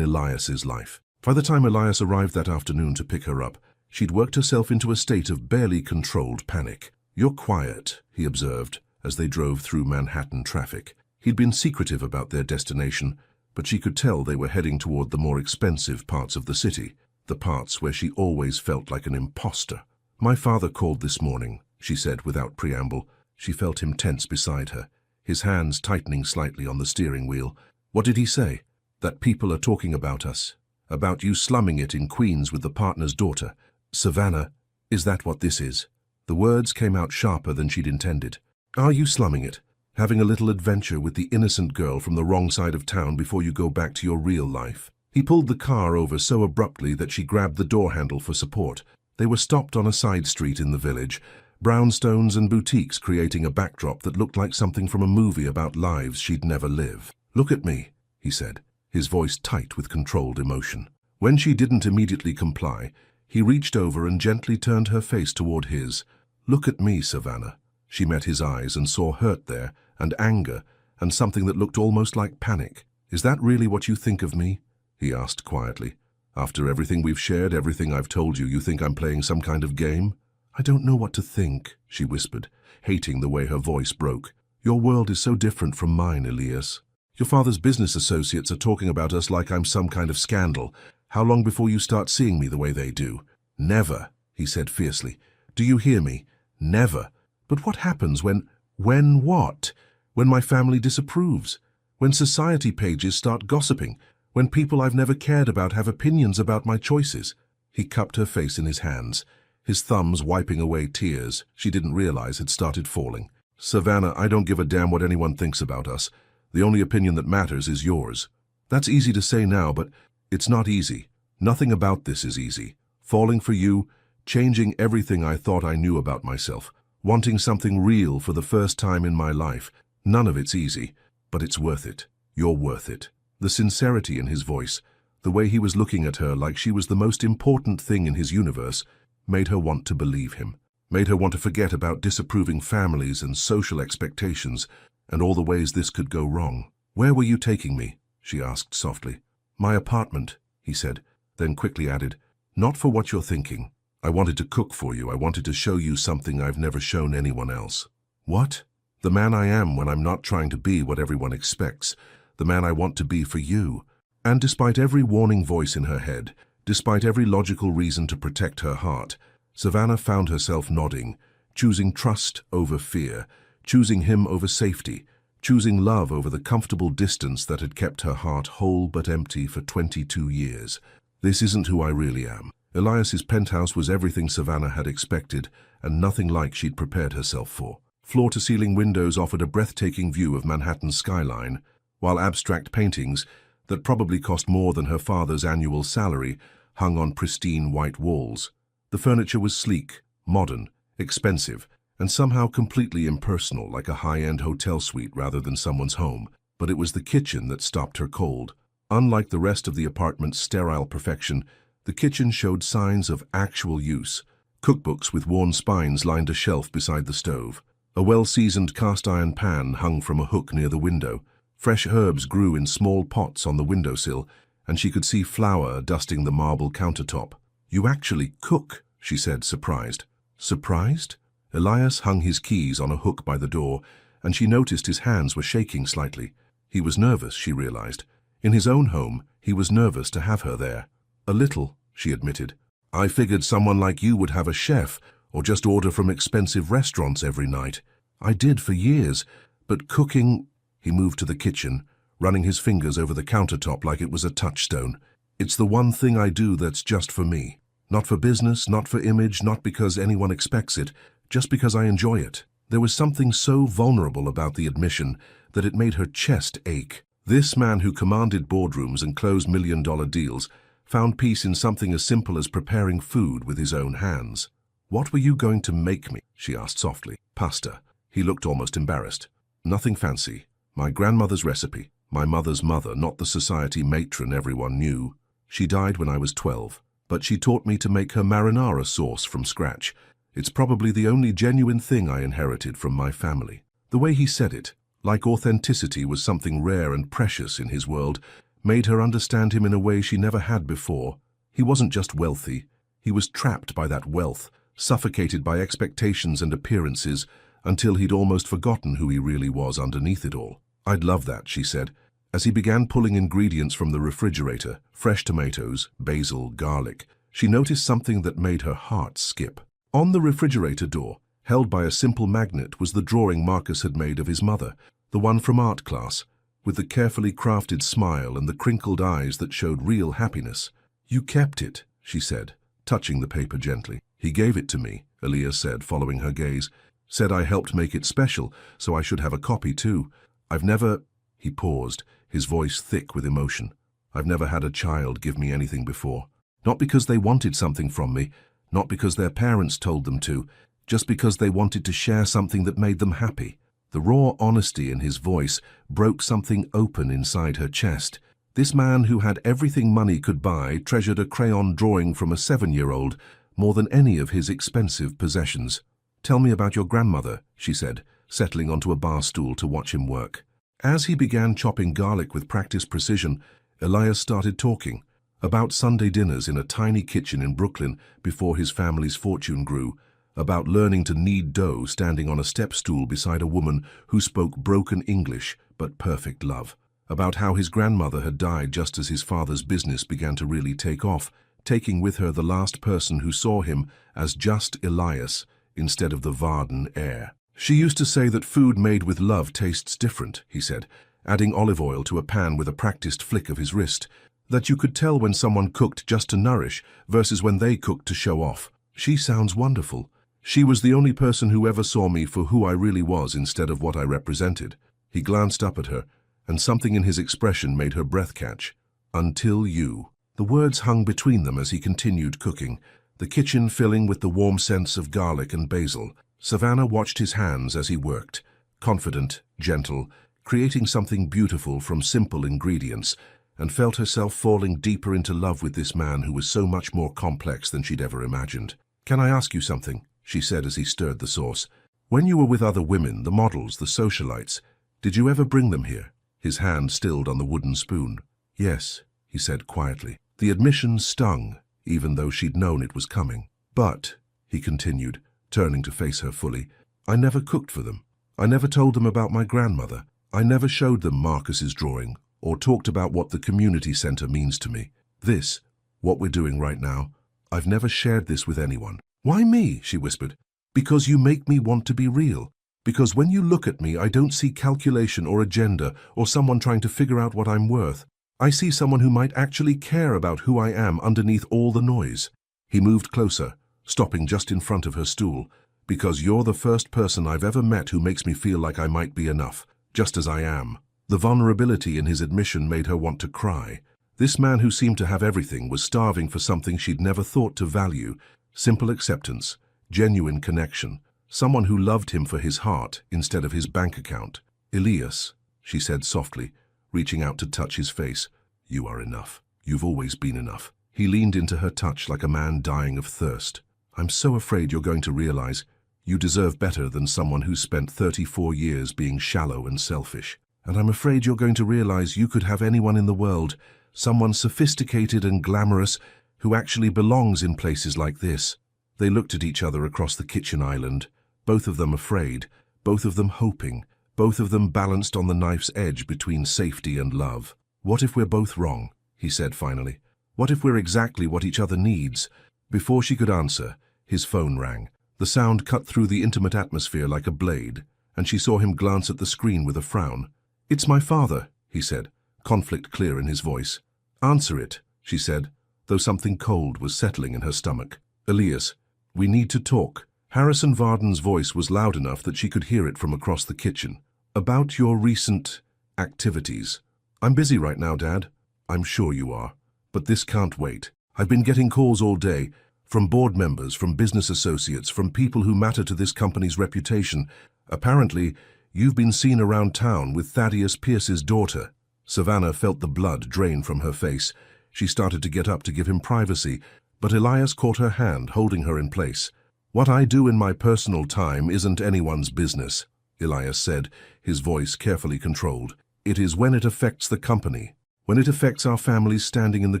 Elias's life. By the time Elias arrived that afternoon to pick her up, she'd worked herself into a state of barely controlled panic. "You're quiet," he observed as they drove through Manhattan traffic. He'd been secretive about their destination, but she could tell they were heading toward the more expensive parts of the city, the parts where she always felt like an imposter. "My father called this morning," she said without preamble. She felt him tense beside her, his hands tightening slightly on the steering wheel. "What did he say?" "That people are talking about us. About you slumming it in Queens with the partner's daughter. Savannah, is that what this is?" The words came out sharper than she'd intended. "Are you slumming it? Having a little adventure with the innocent girl from the wrong side of town before you go back to your real life?" He pulled the car over so abruptly that she grabbed the door handle for support. They were stopped on a side street in the village, brownstones and boutiques creating a backdrop that looked like something from a movie about lives she'd never live. "Look at me," he said, his voice tight with controlled emotion. When she didn't immediately comply, he reached over and gently turned her face toward his. "Look at me, Savannah." She met his eyes and saw hurt there, and anger, and something that looked almost like panic. "Is that really what you think of me?" he asked quietly. "After everything we've shared, everything I've told you, you think I'm playing some kind of game?" "I don't know what to think," she whispered, hating the way her voice broke. "Your world is so different from mine, Elias. Your father's business associates are talking about us like I'm some kind of scandal. How long before you start seeing me the way they do?" "Never," he said fiercely. "Do you hear me? Never. But what happens when what? When my family disapproves? When society pages start gossiping? When people I've never cared about have opinions about my choices?" He cupped her face in his hands, his thumbs wiping away tears she didn't realize had started falling. "Savannah, I don't give a damn what anyone thinks about us. The only opinion that matters is yours. That's easy to say now, but it's not easy. Nothing about this is easy. Falling for you, changing everything I thought I knew about myself, wanting something real for the first time in my life. None of it's easy, but it's worth it. You're worth it." The sincerity in his voice, the way he was looking at her like she was the most important thing in his universe, made her want to believe him, made her want to forget about disapproving families and social expectations and all the ways this could go wrong. "Where were you taking me?" she asked softly. "My apartment," he said, then quickly added, "Not for what you're thinking. I wanted to cook for you. I wanted to show you something I've never shown anyone else." "What?" "The man I am when I'm not trying to be what everyone expects. The man I want to be for you." And despite every warning voice in her head, despite every logical reason to protect her heart, Savannah found herself nodding, choosing trust over fear, choosing him over safety, choosing love over the comfortable distance that had kept her heart whole but empty for 22 years. This isn't who I really am. Elias's penthouse was everything Savannah had expected, and nothing like she'd prepared herself for. Floor-to-ceiling windows offered a breathtaking view of Manhattan's skyline, while abstract paintings, that probably cost more than her father's annual salary, hung on pristine white walls. The furniture was sleek, modern, expensive, and somehow completely impersonal, like a high-end hotel suite rather than someone's home. But it was the kitchen that stopped her cold. Unlike the rest of the apartment's sterile perfection, the kitchen showed signs of actual use. Cookbooks with worn spines lined a shelf beside the stove. A well-seasoned cast-iron pan hung from a hook near the window. Fresh herbs grew in small pots on the windowsill, and she could see flour dusting the marble countertop. "You actually cook," she said, surprised. Surprised? Elias hung his keys on a hook by the door, and she noticed his hands were shaking slightly. He was nervous, she realized. In his own home, he was nervous to have her there. "A little," she admitted. "I figured someone like you would have a chef, or just order from expensive restaurants every night. I did for years, but cooking—" He moved to the kitchen, running his fingers over the countertop like it was a touchstone. "It's the one thing I do that's just for me. Not for business, not for image, not because anyone expects it, just because I enjoy it." There was something so vulnerable about the admission that it made her chest ache. This man who commanded boardrooms and closed million-dollar deals found peace in something as simple as preparing food with his own hands. "What were you going to make me?" she asked softly. "Pasta." He looked almost embarrassed. "Nothing fancy. My grandmother's recipe. My mother's mother, not the society matron everyone knew. She died when I was 12, but she taught me to make her marinara sauce from scratch. It's probably the only genuine thing I inherited from my family. The way he said it, like authenticity was something rare and precious in his world, made her understand him in a way she never had before. He wasn't just wealthy. He was trapped by that wealth, suffocated by expectations and appearances, until he'd almost forgotten who he really was underneath it all. "I'd love that," she said, as he began pulling ingredients from the refrigerator, fresh tomatoes, basil, garlic. She noticed something that made her heart skip. On the refrigerator door, held by a simple magnet, was the drawing Marcus had made of his mother, the one from art class, with the carefully crafted smile and the crinkled eyes that showed real happiness. "You kept it," she said, touching the paper gently. "He gave it to me," Elias said, following her gaze. "Said I helped make it special, so I should have a copy too. I've never—" He paused, his voice thick with emotion. "I've never had a child give me anything before. Not because they wanted something from me, not because their parents told them to, just because they wanted to share something that made them happy." The raw honesty in his voice broke something open inside her chest. This man who had everything money could buy treasured a crayon drawing from a 7-year-old more than any of his expensive possessions. "Tell me about your grandmother," she said, settling onto a bar stool to watch him work. As he began chopping garlic with practiced precision, Elias started talking about Sunday dinners in a tiny kitchen in Brooklyn before his family's fortune grew, about learning to knead dough standing on a step stool beside a woman who spoke broken English but perfect love, about how his grandmother had died just as his father's business began to really take off, taking with her the last person who saw him as just Elias instead of the Varden heir. "She used to say that food made with love tastes different," he said, adding olive oil to a pan with a practiced flick of his wrist, "that you could tell when someone cooked just to nourish versus when they cooked to show off. She sounds wonderful. She was the only person who ever saw me for who I really was instead of what I represented." He glanced up at her, and something in his expression made her breath catch. "Until you." The words hung between them as he continued cooking, the kitchen filling with the warm scents of garlic and basil. Savannah watched his hands as he worked, confident, gentle, creating something beautiful from simple ingredients, and felt herself falling deeper into love with this man who was so much more complex than she'd ever imagined. "Can I ask you something?" she said as he stirred the sauce. "When you were with other women, the models, the socialites, did you ever bring them here?" His hand stilled on the wooden spoon. "Yes," he said quietly. The admission stung, even though she'd known it was coming. "But," he continued, turning to face her fully, "I never cooked for them. I never told them about my grandmother. I never showed them Marcus's drawing or talked about what the community center means to me. This, what we're doing right now, I've never shared this with anyone." "Why me?" she whispered. "Because you make me want to be real. Because when you look at me, I don't see calculation or agenda or someone trying to figure out what I'm worth. I see someone who might actually care about who I am underneath all the noise." He moved closer, stopping just in front of her stool. "Because you're the first person I've ever met who makes me feel like I might be enough, just as I am." The vulnerability in his admission made her want to cry. This man who seemed to have everything was starving for something she'd never thought to value: simple acceptance, genuine connection, someone who loved him for his heart instead of his bank account. "Elias," she said softly, reaching out to touch his face, "you are enough. You've always been enough." He leaned into her touch like a man dying of thirst. "I'm so afraid you're going to realize you deserve better than someone who's spent 34 years being shallow and selfish. And I'm afraid you're going to realize you could have anyone in the world, someone sophisticated and glamorous who actually belongs in places like this." They looked at each other across the kitchen island, both of them afraid, both of them hoping, both of them balanced on the knife's edge between safety and love. "What if we're both wrong?" he said finally. "What if we're exactly what each other needs?" Before she could answer, his phone rang. The sound cut through the intimate atmosphere like a blade, and she saw him glance at the screen with a frown. "It's my father," he said, conflict clear in his voice. "Answer it," she said, though something cold was settling in her stomach. "Elias, we need to talk." Harrison Varden's voice was loud enough that she could hear it from across the kitchen. "About your recent activities." "I'm busy right now, Dad." "I'm sure you are. But this can't wait. I've been getting calls all day, from board members, from business associates, from people who matter to this company's reputation. Apparently, you've been seen around town with Thaddeus Pierce's daughter." Savannah felt the blood drain from her face. She started to get up to give him privacy, but Elias caught her hand, holding her in place. What I do in my personal time isn't anyone's business, Elias said, his voice carefully controlled. It is when it affects the company, when it affects our family's standing in the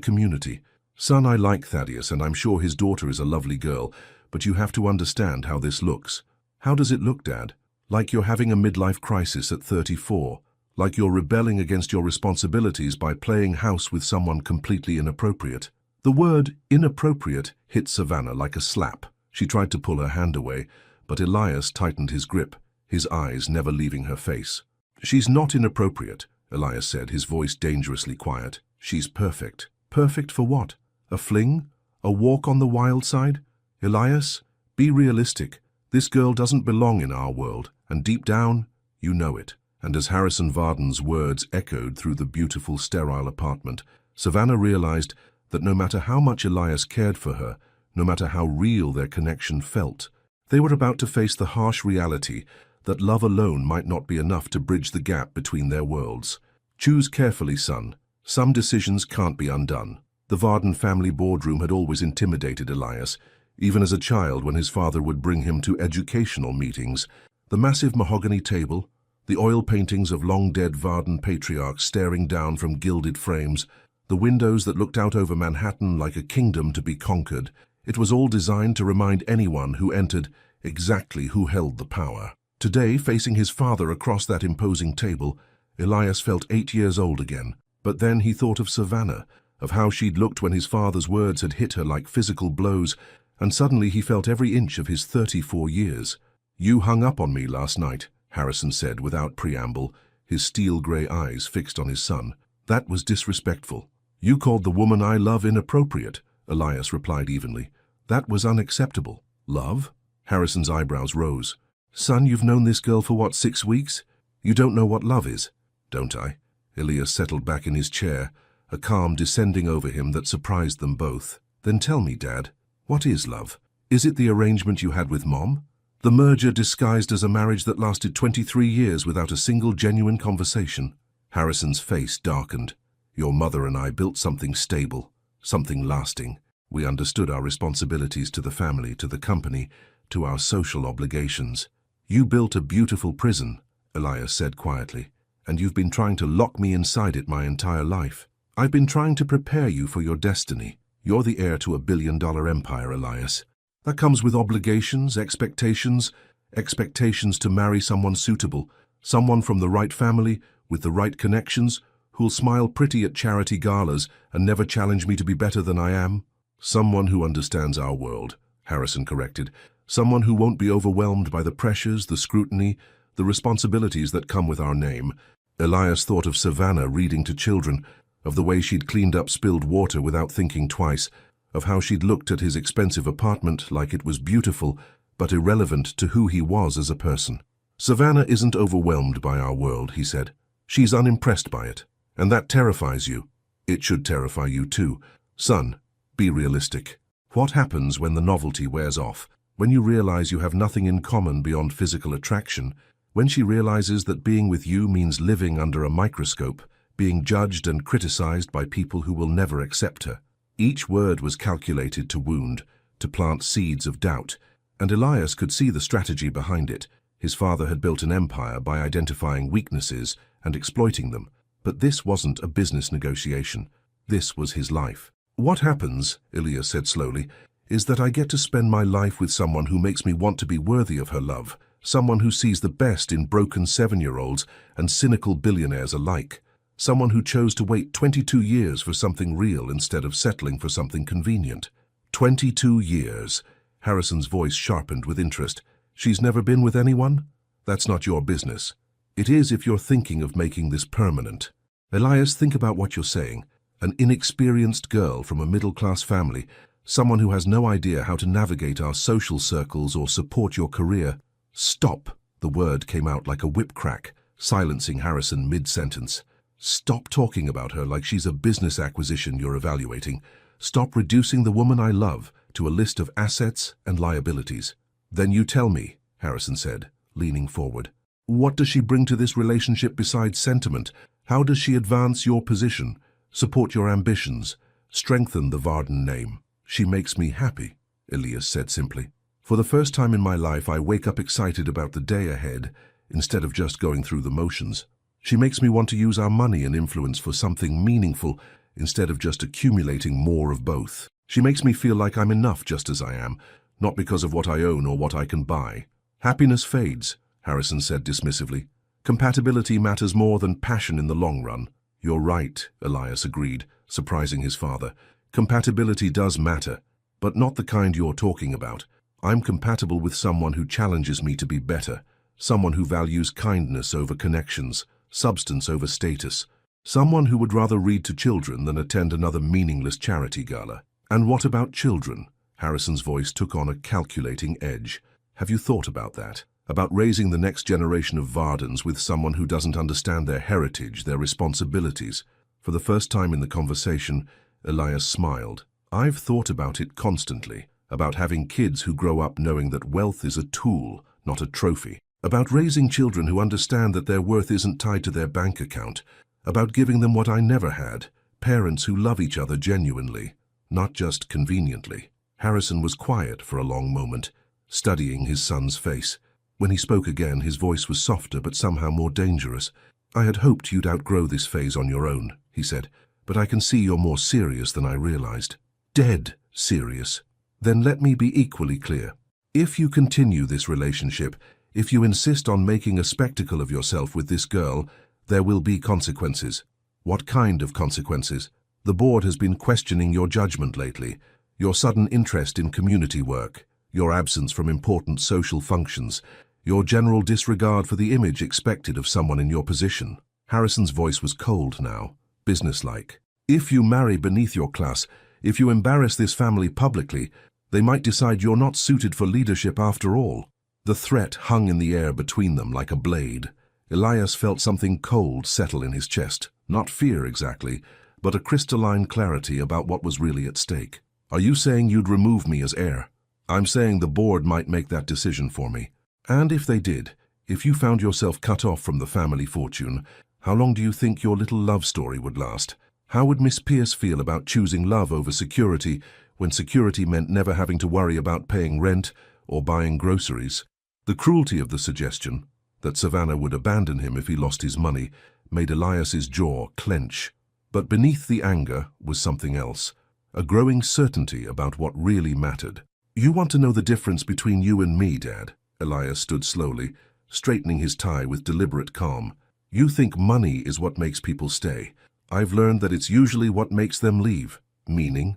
community. Son, I like Thaddeus, and I'm sure his daughter is a lovely girl, but you have to understand how this looks. How does it look, Dad? Like you're having a midlife crisis at 34. Like you're rebelling against your responsibilities by playing house with someone completely inappropriate. The word inappropriate hit Savannah like a slap. She tried to pull her hand away, but Elias tightened his grip, his eyes never leaving her face. She's not inappropriate, Elias said, his voice dangerously quiet. She's perfect. Perfect for what? A fling? A walk on the wild side? Elias, be realistic. This girl doesn't belong in our world, and deep down, you know it. And as Harrison Varden's words echoed through the beautiful, sterile apartment, Savannah realized that no matter how much Elias cared for her, no matter how real their connection felt, they were about to face the harsh reality that love alone might not be enough to bridge the gap between their worlds. Choose carefully, son. Some decisions can't be undone. The Varden family boardroom had always intimidated Elias, even as a child when his father would bring him to educational meetings. The massive mahogany table, the oil paintings of long-dead Varden patriarchs staring down from gilded frames, the windows that looked out over Manhattan like a kingdom to be conquered. It was all designed to remind anyone who entered exactly who held the power. Today, facing his father across that imposing table, Elias felt 8 years old again. But then he thought of Savannah, of how she'd looked when his father's words had hit her like physical blows, and suddenly he felt every inch of his 34 years. "You hung up on me last night," Harrison said without preamble, his steel-gray eyes fixed on his son. "That was disrespectful." "You called the woman I love inappropriate," Elias replied evenly. "That was unacceptable." "Love?" Harrison's eyebrows rose. "Son, you've known this girl for what, 6 weeks? You don't know what love is." "Don't I?" Elias settled back in his chair, a calm descending over him that surprised them both. "Then tell me, Dad, what is love? Is it the arrangement you had with Mom? The merger disguised as a marriage that lasted 23 years without a single genuine conversation?" Harrison's face darkened. "Your mother and I built something stable, something lasting. We understood our responsibilities to the family, to the company, to our social obligations." "You built a beautiful prison," Elias said quietly, "and you've been trying to lock me inside it my entire life. I've been trying to prepare you for your destiny. You're the heir to a billion-dollar empire, Elias. That comes with obligations, expectations to marry someone suitable, someone from the right family, with the right connections, who'll smile pretty at charity galas and never challenge me to be better than I am." "Someone who understands our world," Harrison corrected. "Someone who won't be overwhelmed by the pressures, the scrutiny, the responsibilities that come with our name." Elias thought of Savannah reading to children, of the way she'd cleaned up spilled water without thinking twice, of how she'd looked at his expensive apartment like it was beautiful, but irrelevant to who he was as a person. "Savannah isn't overwhelmed by our world," he said. "She's unimpressed by it, and that terrifies you. It should terrify you too. Son, be realistic. What happens when the novelty wears off? When you realize you have nothing in common beyond physical attraction? When she realizes that being with you means living under a microscope, being judged and criticized by people who will never accept her?" Each word was calculated to wound, to plant seeds of doubt, and Elias could see the strategy behind it. His father had built an empire by identifying weaknesses and exploiting them, but this wasn't a business negotiation. This was his life. "What happens," Elias said slowly, "is that I get to spend my life with someone who makes me want to be worthy of her love, someone who sees the best in broken 7-year-olds and cynical billionaires alike. Someone who chose to wait 22 years for something real instead of settling for something convenient." 22 years. Harrison's voice sharpened with interest. "She's never been with anyone? That's not your business. It is if you're thinking of making this permanent." "Elias, think about what you're saying. An inexperienced girl from a middle-class family, someone who has no idea how to navigate our social circles or support your career." "Stop." The word came out like a whip crack, silencing Harrison mid-sentence. "Stop talking about her like she's a business acquisition you're evaluating. Stop reducing the woman I love to a list of assets and liabilities." "Then you tell me," Harrison said, leaning forward. "What does she bring to this relationship besides sentiment? How does she advance your position, support your ambitions, strengthen the Varden name?" "She makes me happy," Elias said simply. For the first time in my life, I wake up excited about the day ahead, instead of just going through the motions. She makes me want to use our money and influence for something meaningful, instead of just accumulating more of both. She makes me feel like I'm enough just as I am, not because of what I own or what I can buy. Happiness fades, Harrison said dismissively. Compatibility matters more than passion in the long run. You're right, Elias agreed, surprising his father. Compatibility does matter, but not the kind you're talking about. I'm compatible with someone who challenges me to be better, someone who values kindness over connections, substance over status, someone who would rather read to children than attend another meaningless charity gala. And what about children? Harrison's voice took on a calculating edge. Have you thought about that? About raising the next generation of Vardens with someone who doesn't understand their heritage, their responsibilities? For the first time in the conversation, Elias smiled. I've thought about it constantly, about having kids who grow up knowing that wealth is a tool, not a trophy, about raising children who understand that their worth isn't tied to their bank account, about giving them what I never had, parents who love each other genuinely, not just conveniently. Harrison was quiet for a long moment, studying his son's face. When he spoke again, his voice was softer but somehow more dangerous. I had hoped you'd outgrow this phase on your own, he said, but I can see you're more serious than I realized. Dead serious. Then let me be equally clear. If you continue this relationship, if you insist on making a spectacle of yourself with this girl, there will be consequences. What kind of consequences? The board has been questioning your judgment lately, your sudden interest in community work, your absence from important social functions, your general disregard for the image expected of someone in your position. Harrison's voice was cold now, businesslike. If you marry beneath your class, if you embarrass this family publicly, they might decide you're not suited for leadership after all. The threat hung in the air between them like a blade. Elias felt something cold settle in his chest, not fear exactly, but a crystalline clarity about what was really at stake. Are you saying you'd remove me as heir? I'm saying the board might make that decision for me. And if they did, if you found yourself cut off from the family fortune, how long do you think your little love story would last? How would Miss Pierce feel about choosing love over security when security meant never having to worry about paying rent or buying groceries? The cruelty of the suggestion, that Savannah would abandon him if he lost his money, made Elias's jaw clench. But beneath the anger was something else, a growing certainty about what really mattered. You want to know the difference between you and me, Dad? Elias stood slowly, straightening his tie with deliberate calm. You think money is what makes people stay. I've learned that it's usually what makes them leave. Meaning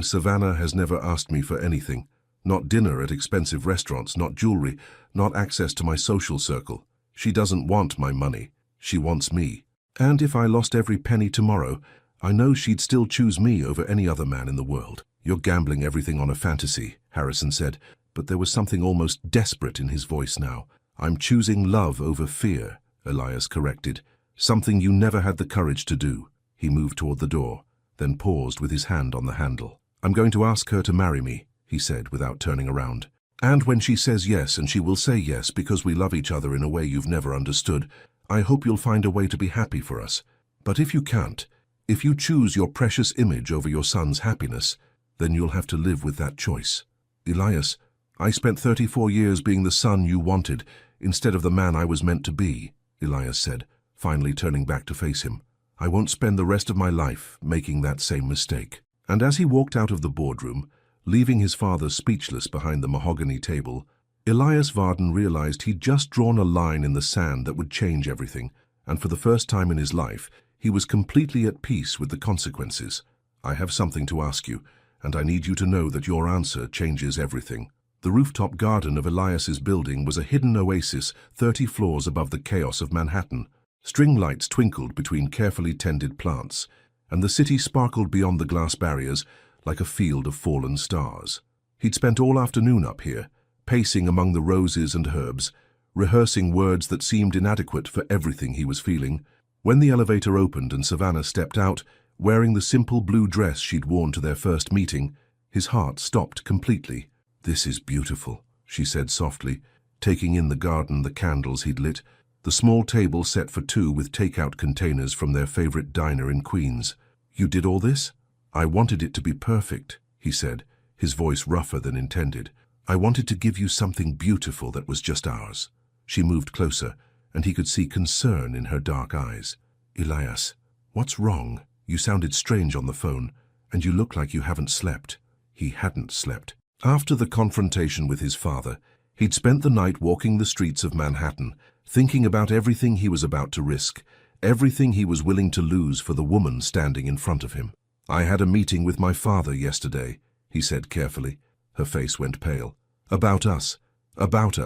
Savannah has never asked me for anything. Not dinner at expensive restaurants, not jewelry, not access to my social circle. She doesn't want my money. She wants me. And if I lost every penny tomorrow, I know she'd still choose me over any other man in the world. You're gambling everything on a fantasy, Harrison said, but there was something almost desperate in his voice now. I'm choosing love over fear, Elias corrected. Something you never had the courage to do. He moved toward the door, then paused with his hand on the handle. I'm going to ask her to marry me, he said without turning around. And when she says yes, and she will say yes because we love each other in a way you've never understood, I hope you'll find a way to be happy for us. But if you can't, if you choose your precious image over your son's happiness, then you'll have to live with that choice. Elias, I spent 34 years being the son you wanted instead of the man I was meant to be, Elias said, finally turning back to face him. I won't spend the rest of my life making that same mistake. And as he walked out of the boardroom, leaving his father speechless behind the mahogany table, Elias Varden realized he'd just drawn a line in the sand that would change everything, and for the first time in his life, he was completely at peace with the consequences. I have something to ask you, and I need you to know that your answer changes everything. The rooftop garden of Elias's building was a hidden oasis 30 floors above the chaos of Manhattan. String lights twinkled between carefully tended plants, and the city sparkled beyond the glass barriers like a field of fallen stars. He'd spent all afternoon up here, pacing among the roses and herbs, rehearsing words that seemed inadequate for everything he was feeling. When the elevator opened and Savannah stepped out, wearing the simple blue dress she'd worn to their first meeting, his heart stopped completely. This is beautiful, she said softly, taking in the garden, the candles he'd lit, the small table set for two with takeout containers from their favorite diner in Queens. You did all this? I wanted it to be perfect, he said, his voice rougher than intended. I wanted to give you something beautiful that was just ours. She moved closer, and he could see concern in her dark eyes. Elias, what's wrong? You sounded strange on the phone, and you look like you haven't slept. He hadn't slept. After the confrontation with his father, he'd spent the night walking the streets of Manhattan, thinking about everything he was about to risk, everything he was willing to lose for the woman standing in front of him. I had a meeting with my father yesterday, he said carefully. Her face went pale. About us, about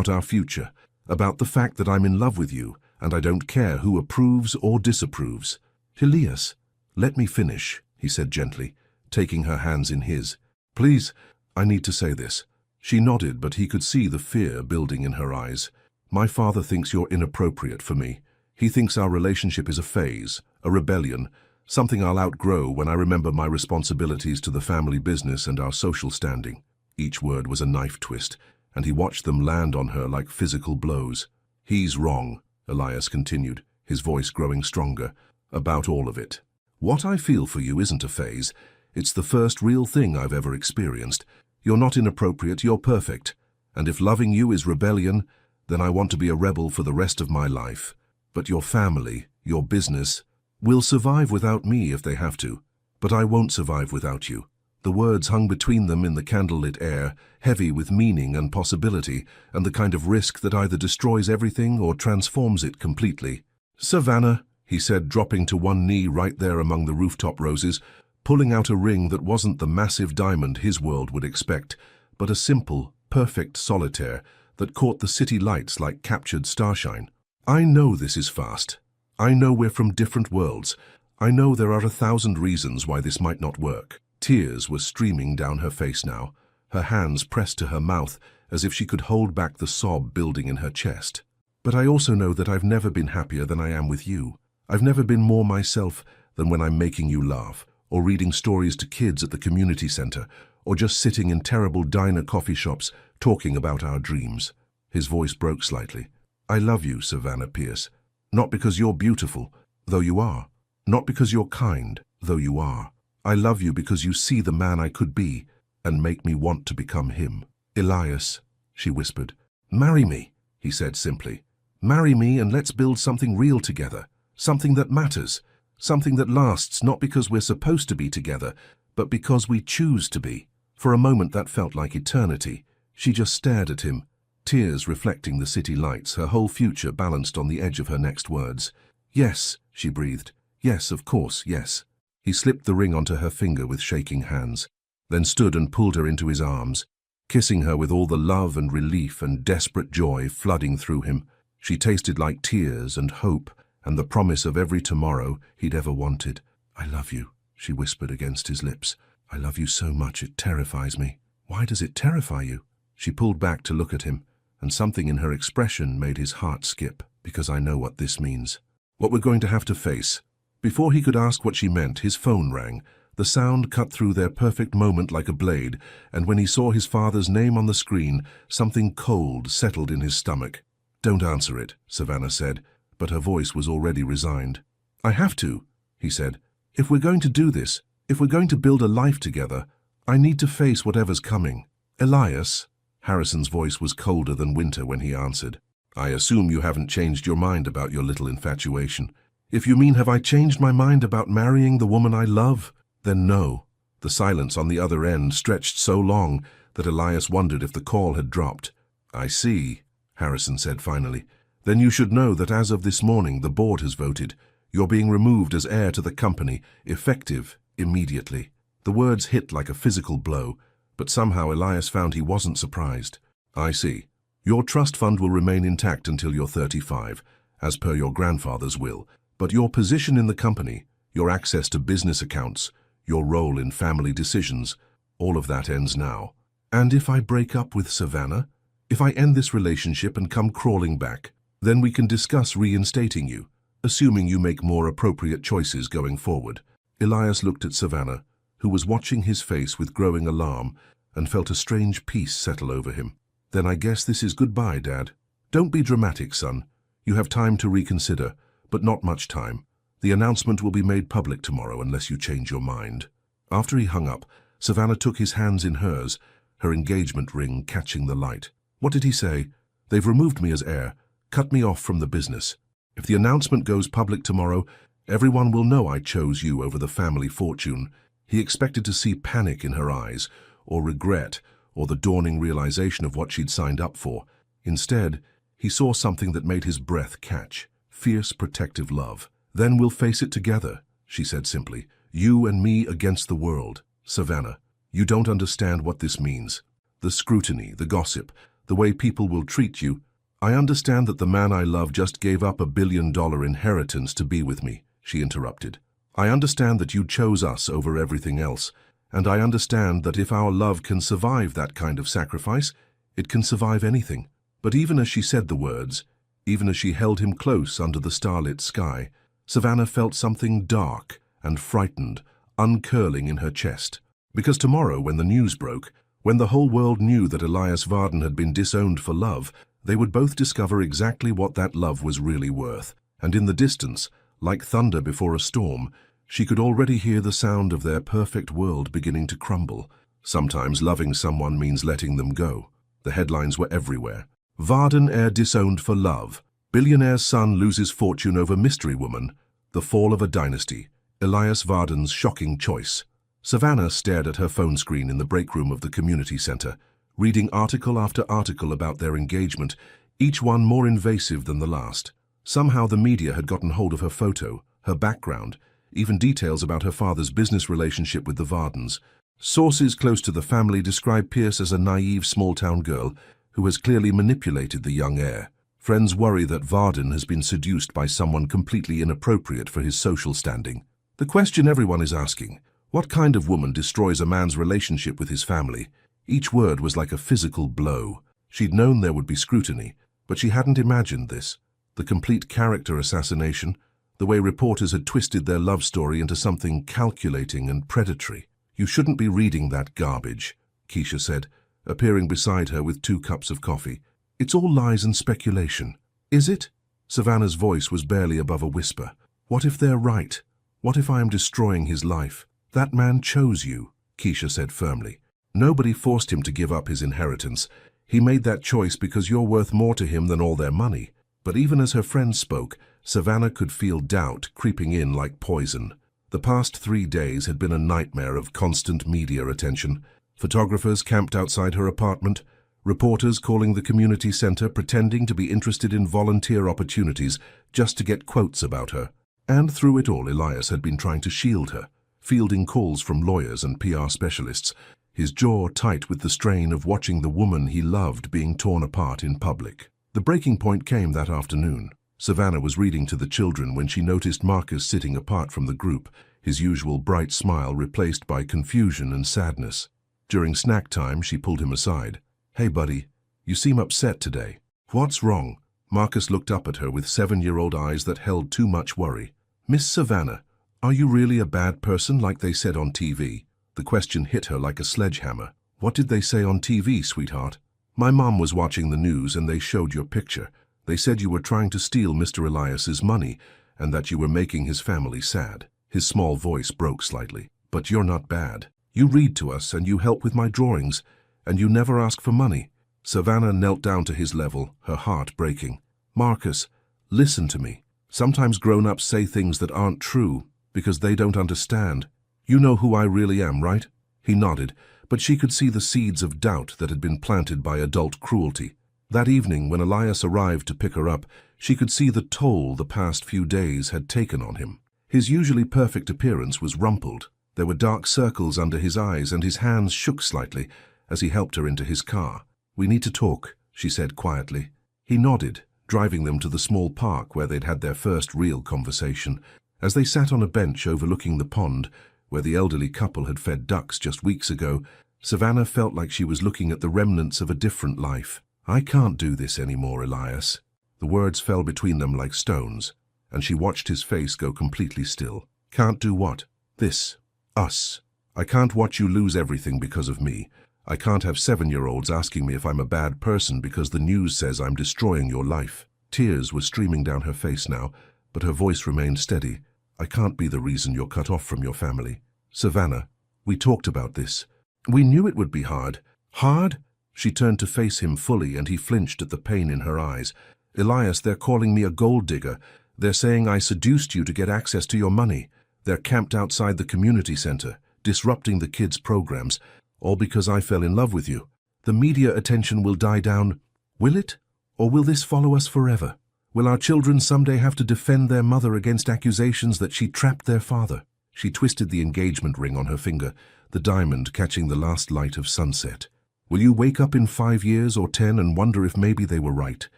our future, about the fact that I'm in love with you, and I don't care who approves or disapproves. Elias, let me finish, he said gently, taking her hands in his. Please, I need to say this. She nodded, but he could see the fear building in her eyes. My father thinks you're inappropriate for me. He thinks our relationship is a phase, a rebellion, something I'll outgrow when I remember my responsibilities to the family business and our social standing. Each word was a knife twist, and he watched them land on her like physical blows. He's wrong, Elias continued, his voice growing stronger, about all of it. What I feel for you isn't a phase. It's the first real thing I've ever experienced. You're not inappropriate, you're perfect. And if loving you is rebellion, then I want to be a rebel for the rest of my life. But your family, your business, will survive without me if they have to. But I won't survive without you. The words hung between them in the candlelit air, heavy with meaning and possibility, and the kind of risk that either destroys everything or transforms it completely. Savannah, he said, dropping to one knee right there among the rooftop roses, pulling out a ring that wasn't the massive diamond his world would expect, but a simple, perfect solitaire that caught the city lights like captured starshine. I know this is fast. I know we're from different worlds. I know there are 1,000 reasons why this might not work. Tears were streaming down her face now, her hands pressed to her mouth as if she could hold back the sob building in her chest. But I also know that I've never been happier than I am with you. I've never been more myself than when I'm making you laugh, or reading stories to kids at the community center, or just sitting in terrible diner coffee shops talking about our dreams. His voice broke slightly. I love you, Savannah Pierce. Not because you're beautiful, though you are. Not because you're kind, though you are. I love you because you see the man I could be and make me want to become him. Elias, she whispered. Marry me, he said simply. Marry me and let's build something real together, something that matters, something that lasts not because we're supposed to be together, but because we choose to be. For a moment that felt like eternity. She just stared at him, tears reflecting the city lights, her whole future balanced on the edge of her next words. Yes, she breathed. Yes, of course, yes. He slipped the ring onto her finger with shaking hands, then stood and pulled her into his arms, kissing her with all the love and relief and desperate joy flooding through him. She tasted like tears and hope and the promise of every tomorrow he'd ever wanted. I love you, she whispered against his lips. I love you so much it terrifies me. Why does it terrify you? She pulled back to look at him, and something in her expression made his heart skip, because I know what this means. What we're going to have to face. Before he could ask what she meant, his phone rang. The sound cut through their perfect moment like a blade, and when he saw his father's name on the screen, something cold settled in his stomach. Don't answer it, Savannah said, but her voice was already resigned. I have to, he said. If we're going to do this, if we're going to build a life together, I need to face whatever's coming. Elias, Harrison's voice was colder than winter when he answered. I assume you haven't changed your mind about your little infatuation. If you mean have I changed my mind about marrying the woman I love, then no. The silence on the other end stretched so long that Elias wondered if the call had dropped. I see, Harrison said finally. Then you should know that as of this morning the board has voted. You're being removed as heir to the company, effective immediately. The words hit like a physical blow, but somehow Elias found he wasn't surprised. I see. Your trust fund will remain intact until you're 35, as per your grandfather's will. But your position in the company, your access to business accounts, your role in family decisions, all of that ends now. And if I break up with Savannah, if I end this relationship and come crawling back, then we can discuss reinstating you, assuming you make more appropriate choices going forward. Elias looked at Savannah, who was watching his face with growing alarm, and felt a strange peace settle over him. Then I guess this is goodbye, Dad. Don't be dramatic, son. You have time to reconsider. But not much time. The announcement will be made public tomorrow unless you change your mind. After he hung up, Savannah took his hands in hers, her engagement ring catching the light. What did he say? They've removed me as heir, cut me off from the business. If the announcement goes public tomorrow, everyone will know I chose you over the family fortune. He expected to see panic in her eyes, or regret, or the dawning realization of what she'd signed up for. Instead, he saw something that made his breath catch. Fierce, protective love. Then we'll face it together, she said simply. You and me against the world. Savannah, you don't understand what this means. The scrutiny, the gossip, the way people will treat you. I understand that the man I love just gave up $1 billion inheritance to be with me, she interrupted. I understand that you chose us over everything else, and I understand that if our love can survive that kind of sacrifice, it can survive anything. But even as she said the words, even as she held him close under the starlit sky, Savannah felt something dark and frightened uncurling in her chest. Because tomorrow, when the news broke, when the whole world knew that Elias Varden had been disowned for love, they would both discover exactly what that love was really worth. And in the distance, like thunder before a storm, she could already hear the sound of their perfect world beginning to crumble. Sometimes loving someone means letting them go. The headlines were everywhere. Varden heir disowned for love. Billionaire's son loses fortune over mystery woman. The fall of a dynasty. Elias Varden's shocking choice. Savannah stared at her phone screen in the break room of the community center, reading article after article about their engagement, each one more invasive than the last. Somehow the media had gotten hold of her photo, her background, even details about her father's business relationship with the Vardens. Sources close to the family describe Pierce as a naive small-town girl who has clearly manipulated the young heir. Friends worry that Varden has been seduced by someone completely inappropriate for his social standing. The question everyone is asking, what kind of woman destroys a man's relationship with his family? Each word was like a physical blow. She'd known there would be scrutiny, but she hadn't imagined this. The complete character assassination, the way reporters had twisted their love story into something calculating and predatory. You shouldn't be reading that garbage, Keisha said, appearing beside her with 2 cups of coffee. It's all lies and speculation. Is it? Savannah's voice was barely above a whisper. What if they're right? What if I am destroying his life? That man chose you, Keisha said firmly. Nobody forced him to give up his inheritance. He made that choice because you're worth more to him than all their money. But even as her friend spoke, Savannah could feel doubt creeping in like poison. The past 3 days had been a nightmare of constant media attention. Photographers camped outside her apartment, reporters calling the community center pretending to be interested in volunteer opportunities just to get quotes about her. And through it all, Elias had been trying to shield her, fielding calls from lawyers and PR specialists, his jaw tight with the strain of watching the woman he loved being torn apart in public. The breaking point came that afternoon. Savannah was reading to the children when she noticed Marcus sitting apart from the group, his usual bright smile replaced by confusion and sadness. During snack time, she pulled him aside. Hey, buddy, you seem upset today. What's wrong? Marcus looked up at her with 7-year-old eyes that held too much worry. Miss Savannah, are you really a bad person like they said on TV? The question hit her like a sledgehammer. What did they say on TV, sweetheart? My mom was watching the news and they showed your picture. They said you were trying to steal Mr. Elias's money and that you were making his family sad. His small voice broke slightly. But you're not bad. You read to us and you help with my drawings, and you never ask for money. Savannah knelt down to his level, her heart breaking. Marcus, listen to me. Sometimes grown-ups say things that aren't true because they don't understand. You know who I really am, right? He nodded, but she could see the seeds of doubt that had been planted by adult cruelty. That evening, when Elias arrived to pick her up, she could see the toll the past few days had taken on him. His usually perfect appearance was rumpled. There were dark circles under his eyes and his hands shook slightly as he helped her into his car. We need to talk, she said quietly. He nodded, driving them to the small park where they'd had their first real conversation. As they sat on a bench overlooking the pond, where the elderly couple had fed ducks just weeks ago, Savannah felt like she was looking at the remnants of a different life. I can't do this anymore, Elias. The words fell between them like stones, and she watched his face go completely still. Can't do what? This. Us. I can't watch you lose everything because of me. I can't have 7-year-olds asking me if I'm a bad person because the news says I'm destroying your life. Tears were streaming down her face now, but her voice remained steady. I can't be the reason you're cut off from your family. Savannah, we talked about this. We knew it would be hard. Hard? She turned to face him fully, and he flinched at the pain in her eyes. Elias, they're calling me a gold digger. They're saying I seduced you to get access to your money. They're camped outside the community center, disrupting the kids' programs, all because I fell in love with you. The media attention will die down. Will it? Or will this follow us forever? Will our children someday have to defend their mother against accusations that she trapped their father? She twisted the engagement ring on her finger, the diamond catching the last light of sunset. Will you wake up in 5 years or 10 and wonder if maybe they were right?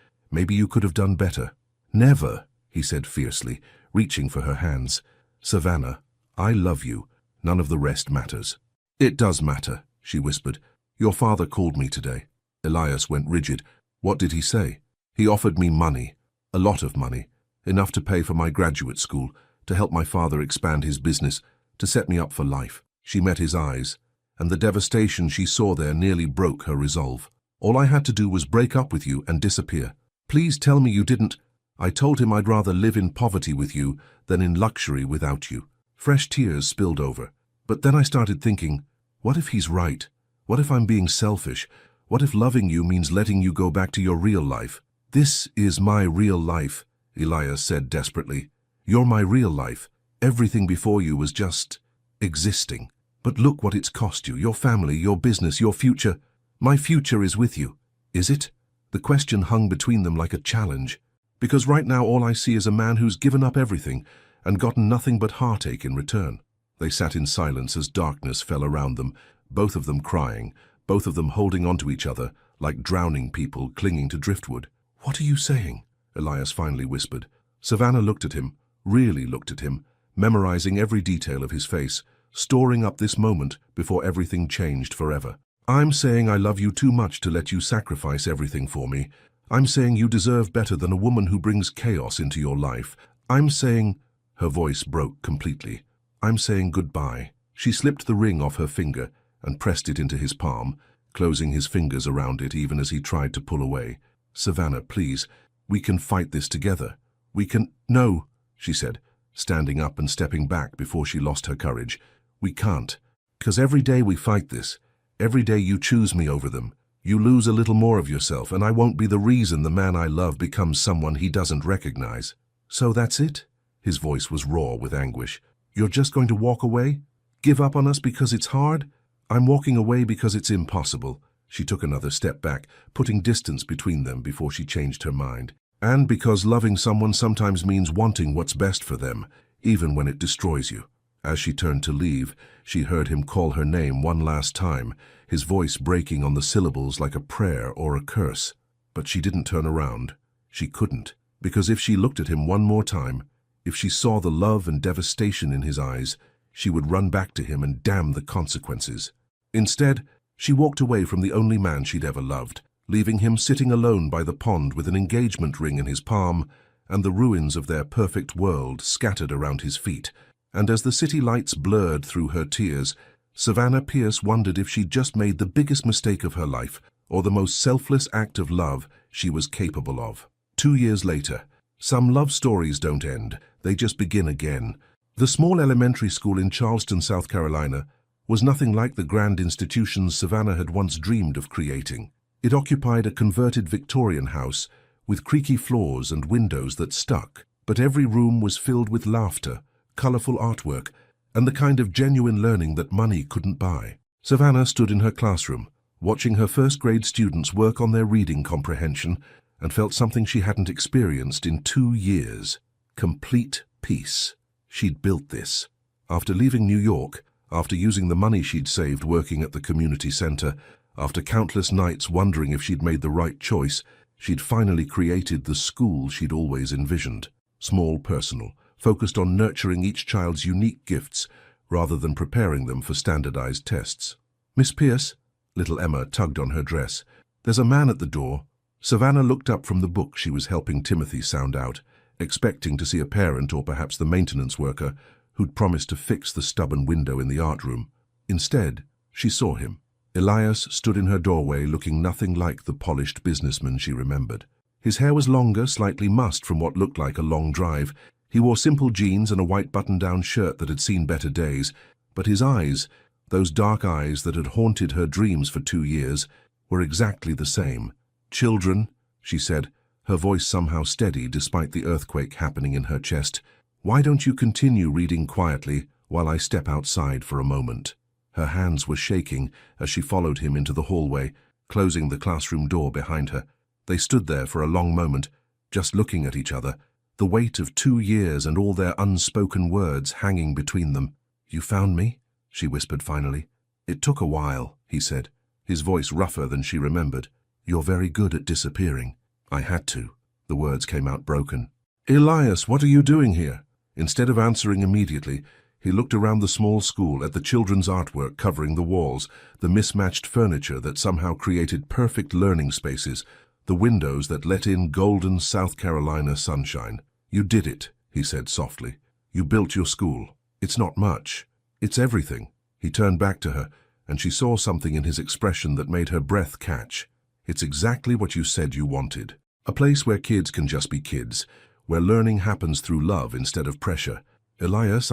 Maybe you could have done better? Never, he said fiercely, reaching for her hands. Savannah, I love you. None of the rest matters. It does matter, she whispered. Your father called me today. Elias went rigid. What did he say? He offered me money. A lot of money. Enough to pay for my graduate school, to help my father expand his business, to set me up for life. She met his eyes, and the devastation she saw there nearly broke her resolve. All I had to do was break up with you and disappear. Please tell me you didn't. I told him I'd rather live in poverty with you than in luxury without you. Fresh tears spilled over. But then I started thinking, what if he's right? What if I'm being selfish? What if loving you means letting you go back to your real life? This is my real life, Elias said desperately. You're my real life. Everything before you was just existing. But look what it's cost you, your family, your business, your future. My future is with you. Is it? The question hung between them like a challenge. Because right now all I see is a man who's given up everything and gotten nothing but heartache in return. They sat in silence as darkness fell around them, both of them crying, both of them holding onto each other like drowning people clinging to driftwood. What are you saying? Elias finally whispered. Savannah looked at him, really looked at him, memorizing every detail of his face, storing up this moment before everything changed forever. I'm saying I love you too much to let you sacrifice everything for me. I'm saying you deserve better than a woman who brings chaos into your life. I'm saying... Her voice broke completely. I'm saying goodbye. She slipped the ring off her finger and pressed it into his palm, closing his fingers around it even as he tried to pull away. Savannah, please, we can fight this together. We can... No, she said, standing up and stepping back before she lost her courage. We can't. Because every day we fight this, every day you choose me over them, you lose a little more of yourself, and I won't be the reason the man I love becomes someone he doesn't recognize. So that's it? His voice was raw with anguish. You're just going to walk away? Give up on us because it's hard? I'm walking away because it's impossible. She took another step back, putting distance between them before she changed her mind. And because loving someone sometimes means wanting what's best for them, even when it destroys you. As she turned to leave, she heard him call her name one last time, his voice breaking on the syllables like a prayer or a curse. But she didn't turn around. She couldn't, because if she looked at him one more time, if she saw the love and devastation in his eyes, she would run back to him and damn the consequences. Instead, she walked away from the only man she'd ever loved, leaving him sitting alone by the pond with an engagement ring in his palm and the ruins of their perfect world scattered around his feet. And as the city lights blurred through her tears, Savannah Pierce wondered if she'd just made the biggest mistake of her life or the most selfless act of love she was capable of. 2 years later, some love stories don't end, they just begin again. The small elementary school in Charleston, South Carolina, was nothing like the grand institutions Savannah had once dreamed of creating. It occupied a converted Victorian house with creaky floors and windows that stuck, but every room was filled with laughter, colorful artwork, and the kind of genuine learning that money couldn't buy. Savannah stood in her classroom, watching her first-grade students work on their reading comprehension, and felt something she hadn't experienced in 2 years. Complete peace. She'd built this. After leaving New York, after using the money she'd saved working at the community center, after countless nights wondering if she'd made the right choice, she'd finally created the school she'd always envisioned. Small, personal, focused on nurturing each child's unique gifts rather than preparing them for standardized tests. Miss Pierce, little Emma tugged on her dress. There's a man at the door. Savannah looked up from the book she was helping Timothy sound out, expecting to see a parent or perhaps the maintenance worker who'd promised to fix the stubborn window in the art room. Instead, she saw him. Elias stood in her doorway looking nothing like the polished businessman she remembered. His hair was longer, slightly mussed from what looked like a long drive. He wore simple jeans and a white button-down shirt that had seen better days, but his eyes, Those dark eyes that had haunted her dreams for 2 years were exactly the same. "Children," she said, her voice somehow steady despite the earthquake happening in her chest, "why don't you continue reading quietly while I step outside for a moment?" Her hands were shaking as she followed him into the hallway, closing the classroom door behind her. They stood there for a long moment, just looking at each other, the weight of 2 years and all their unspoken words hanging between them. "You found me?" she whispered finally. "It took a while," he said, his voice rougher than she remembered. "You're very good at disappearing." "I had to." The words came out broken. "Elias, what are you doing here?" Instead of answering immediately, he looked around the small school at the children's artwork covering the walls, the mismatched furniture that somehow created perfect learning spaces, the windows that let in golden South Carolina sunshine. "You did it," he said softly. "You built your school. It's not much. It's everything." He turned back to her, and she saw something in his expression that made her breath catch. "It's exactly what you said you wanted. A place where kids can just be kids, where learning happens through love instead of pressure." "Elias,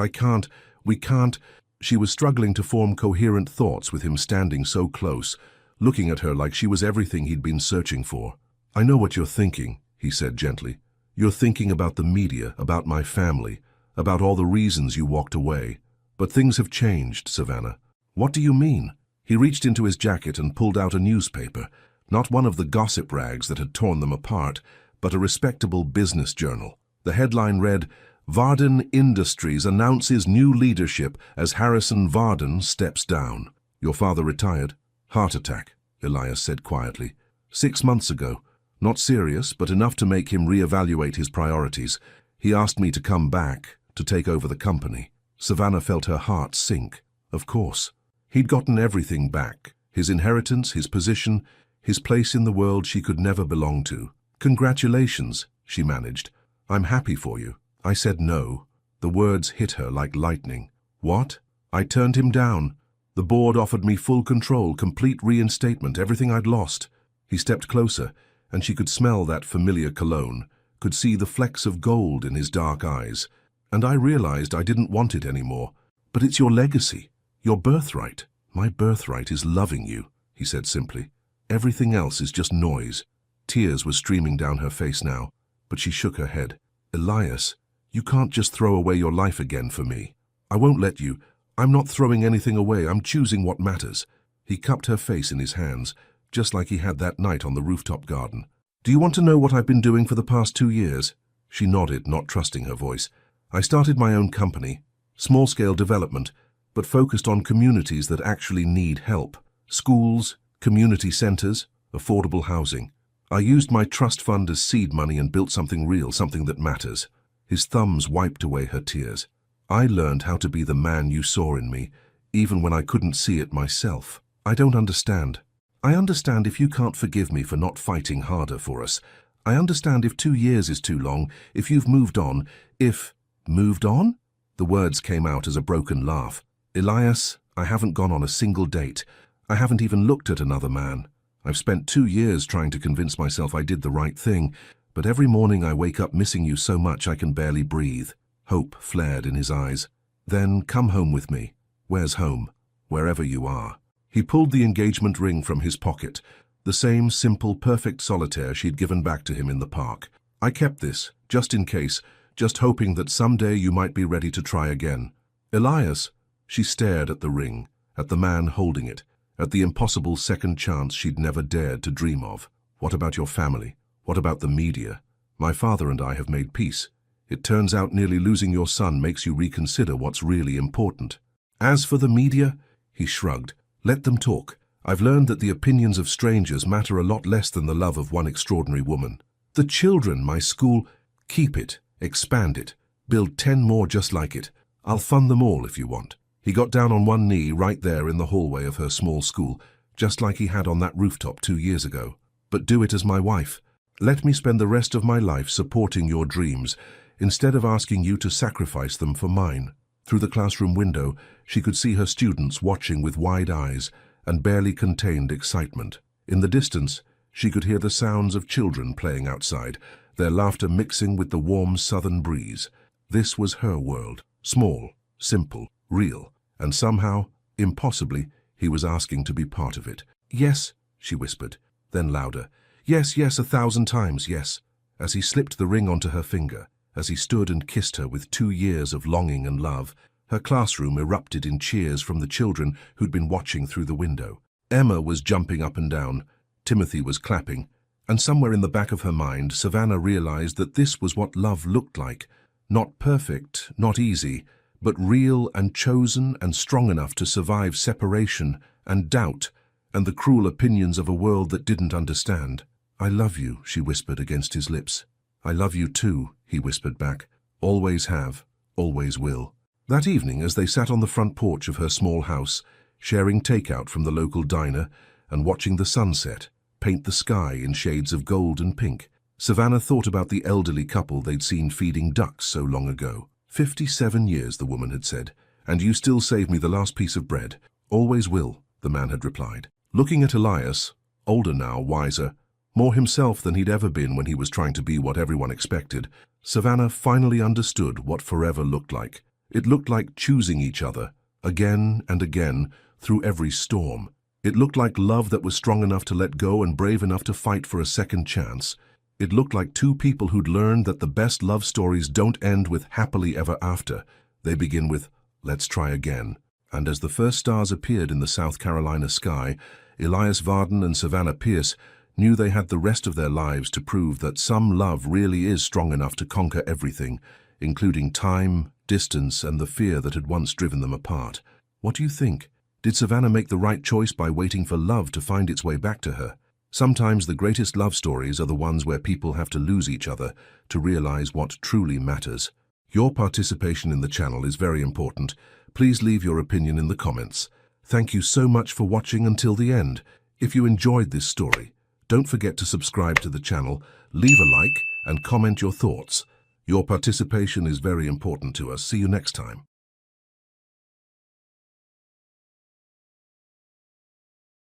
we can't." She was struggling to form coherent thoughts with him standing so close, looking at her like she was everything he'd been searching for. "I know what you're thinking," he said gently. "You're thinking about the media, about my family, about all the reasons you walked away. But things have changed, Savannah." "What do you mean?" He reached into his jacket and pulled out a newspaper, not one of the gossip rags that had torn them apart, but a respectable business journal. The headline read, "Varden Industries announces new leadership as Harrison Varden steps down." "Your father retired?" "Heart attack," Elias said quietly. 6 months ago. Not serious, but enough to make him reevaluate his priorities. He asked me to come back, to take over the company." Savannah felt her heart sink. Of course. He'd gotten everything back. His inheritance, his position, his place in the world she could never belong to. "Congratulations," she managed. "I'm happy for you." I said no. The words hit her like lightning. "What?" "I turned him down. The board offered me full control, complete reinstatement, everything I'd lost." He stepped closer, and she could smell that familiar cologne, could see the flecks of gold in his dark eyes. "And I realized I didn't want it anymore. But it's your legacy, your birthright." "My birthright is loving you," he said simply. "Everything else is just noise." Tears were streaming down her face now, but she shook her head. "Elias, you can't just throw away your life again for me. I won't let you. I'm not throwing anything away. I'm choosing what matters." He cupped her face in his hands, just like he had that night on the rooftop garden. "Do you want to know what I've been doing for the past 2 years?" She nodded, not trusting her voice. "I started my own company, small-scale development, but focused on communities that actually need help. Schools, community centers, affordable housing. I used my trust fund as seed money and built something real, something that matters." His thumbs wiped away her tears. "I learned how to be the man you saw in me, even when I couldn't see it myself. I don't understand. I understand if you can't forgive me for not fighting harder for us. I understand if 2 years is too long, if you've moved on, if..." "Moved on?" The words came out as a broken laugh. "Elias, I haven't gone on a single date. I haven't even looked at another man. I've spent 2 years trying to convince myself I did the right thing, but every morning I wake up missing you so much I can barely breathe." Hope flared in his eyes. "Then come home with me." "Where's home?" "Wherever you are." He pulled the engagement ring from his pocket, the same simple, perfect solitaire she'd given back to him in the park. "I kept this, just in case, just hoping that someday you might be ready to try again." "Elias." She stared at the ring, at the man holding it, at the impossible second chance she'd never dared to dream of. "What about your family? What about the media? My father and I have made peace. It turns out nearly losing your son makes you reconsider what's really important." "As for the media," he shrugged, "let them talk. I've learned that the opinions of strangers matter a lot less than the love of one extraordinary woman. The children, my school, keep it, expand it, build 10 more just like it. I'll fund them all if you want." He got down on one knee right there in the hallway of her small school, just like he had on that rooftop 2 years ago. "But do it as my wife. Let me spend the rest of my life supporting your dreams, instead of asking you to sacrifice them for mine." Through the classroom window, she could see her students watching with wide eyes and barely contained excitement. In the distance, she could hear the sounds of children playing outside, their laughter mixing with the warm southern breeze. This was her world, small, simple, real, and somehow Impossibly, he was asking to be part of it. "Yes," she whispered, then louder. "Yes, yes, 1,000 times, yes." As he slipped the ring onto her finger, as he stood and kissed her with 2 years of longing and love, her classroom erupted in cheers from the children who'd been watching through the window. Emma was jumping up and down, Timothy was clapping, and somewhere in the back of her mind, Savannah realized that this was what love looked like. Not perfect, not easy, but real and chosen and strong enough to survive separation and doubt and the cruel opinions of a world that didn't understand. "I love you," she whispered against his lips. "I love you too," he whispered back. "Always have, always will." That evening, as they sat on the front porch of her small house, sharing takeout from the local diner and watching the sunset paint the sky in shades of gold and pink, Savannah thought about the elderly couple they'd seen feeding ducks so long ago. 57 years, the woman had said, "and you still save me the last piece of bread." "Always will," the man had replied. Looking at Elias, older now, wiser, more himself than he'd ever been when he was trying to be what everyone expected, Savannah finally understood what forever looked like. It looked like choosing each other, again and again, through every storm. It looked like love that was strong enough to let go and brave enough to fight for a second chance. It looked like two people who'd learned that the best love stories don't end with happily ever after. They begin with, "Let's try again." And as the first stars appeared in the South Carolina sky, Elias Varden and Savannah Pierce knew they had the rest of their lives to prove that some love really is strong enough to conquer everything, including time, distance, and the fear that had once driven them apart. What do you think? Did Savannah make the right choice by waiting for love to find its way back to her? Sometimes the greatest love stories are the ones where people have to lose each other to realize what truly matters. Your participation in the channel is very important. Please leave your opinion in the comments. Thank you so much for watching until the end. If you enjoyed this story, don't forget to subscribe to the channel, leave a like, and comment your thoughts. Your participation is very important to us. See you next time.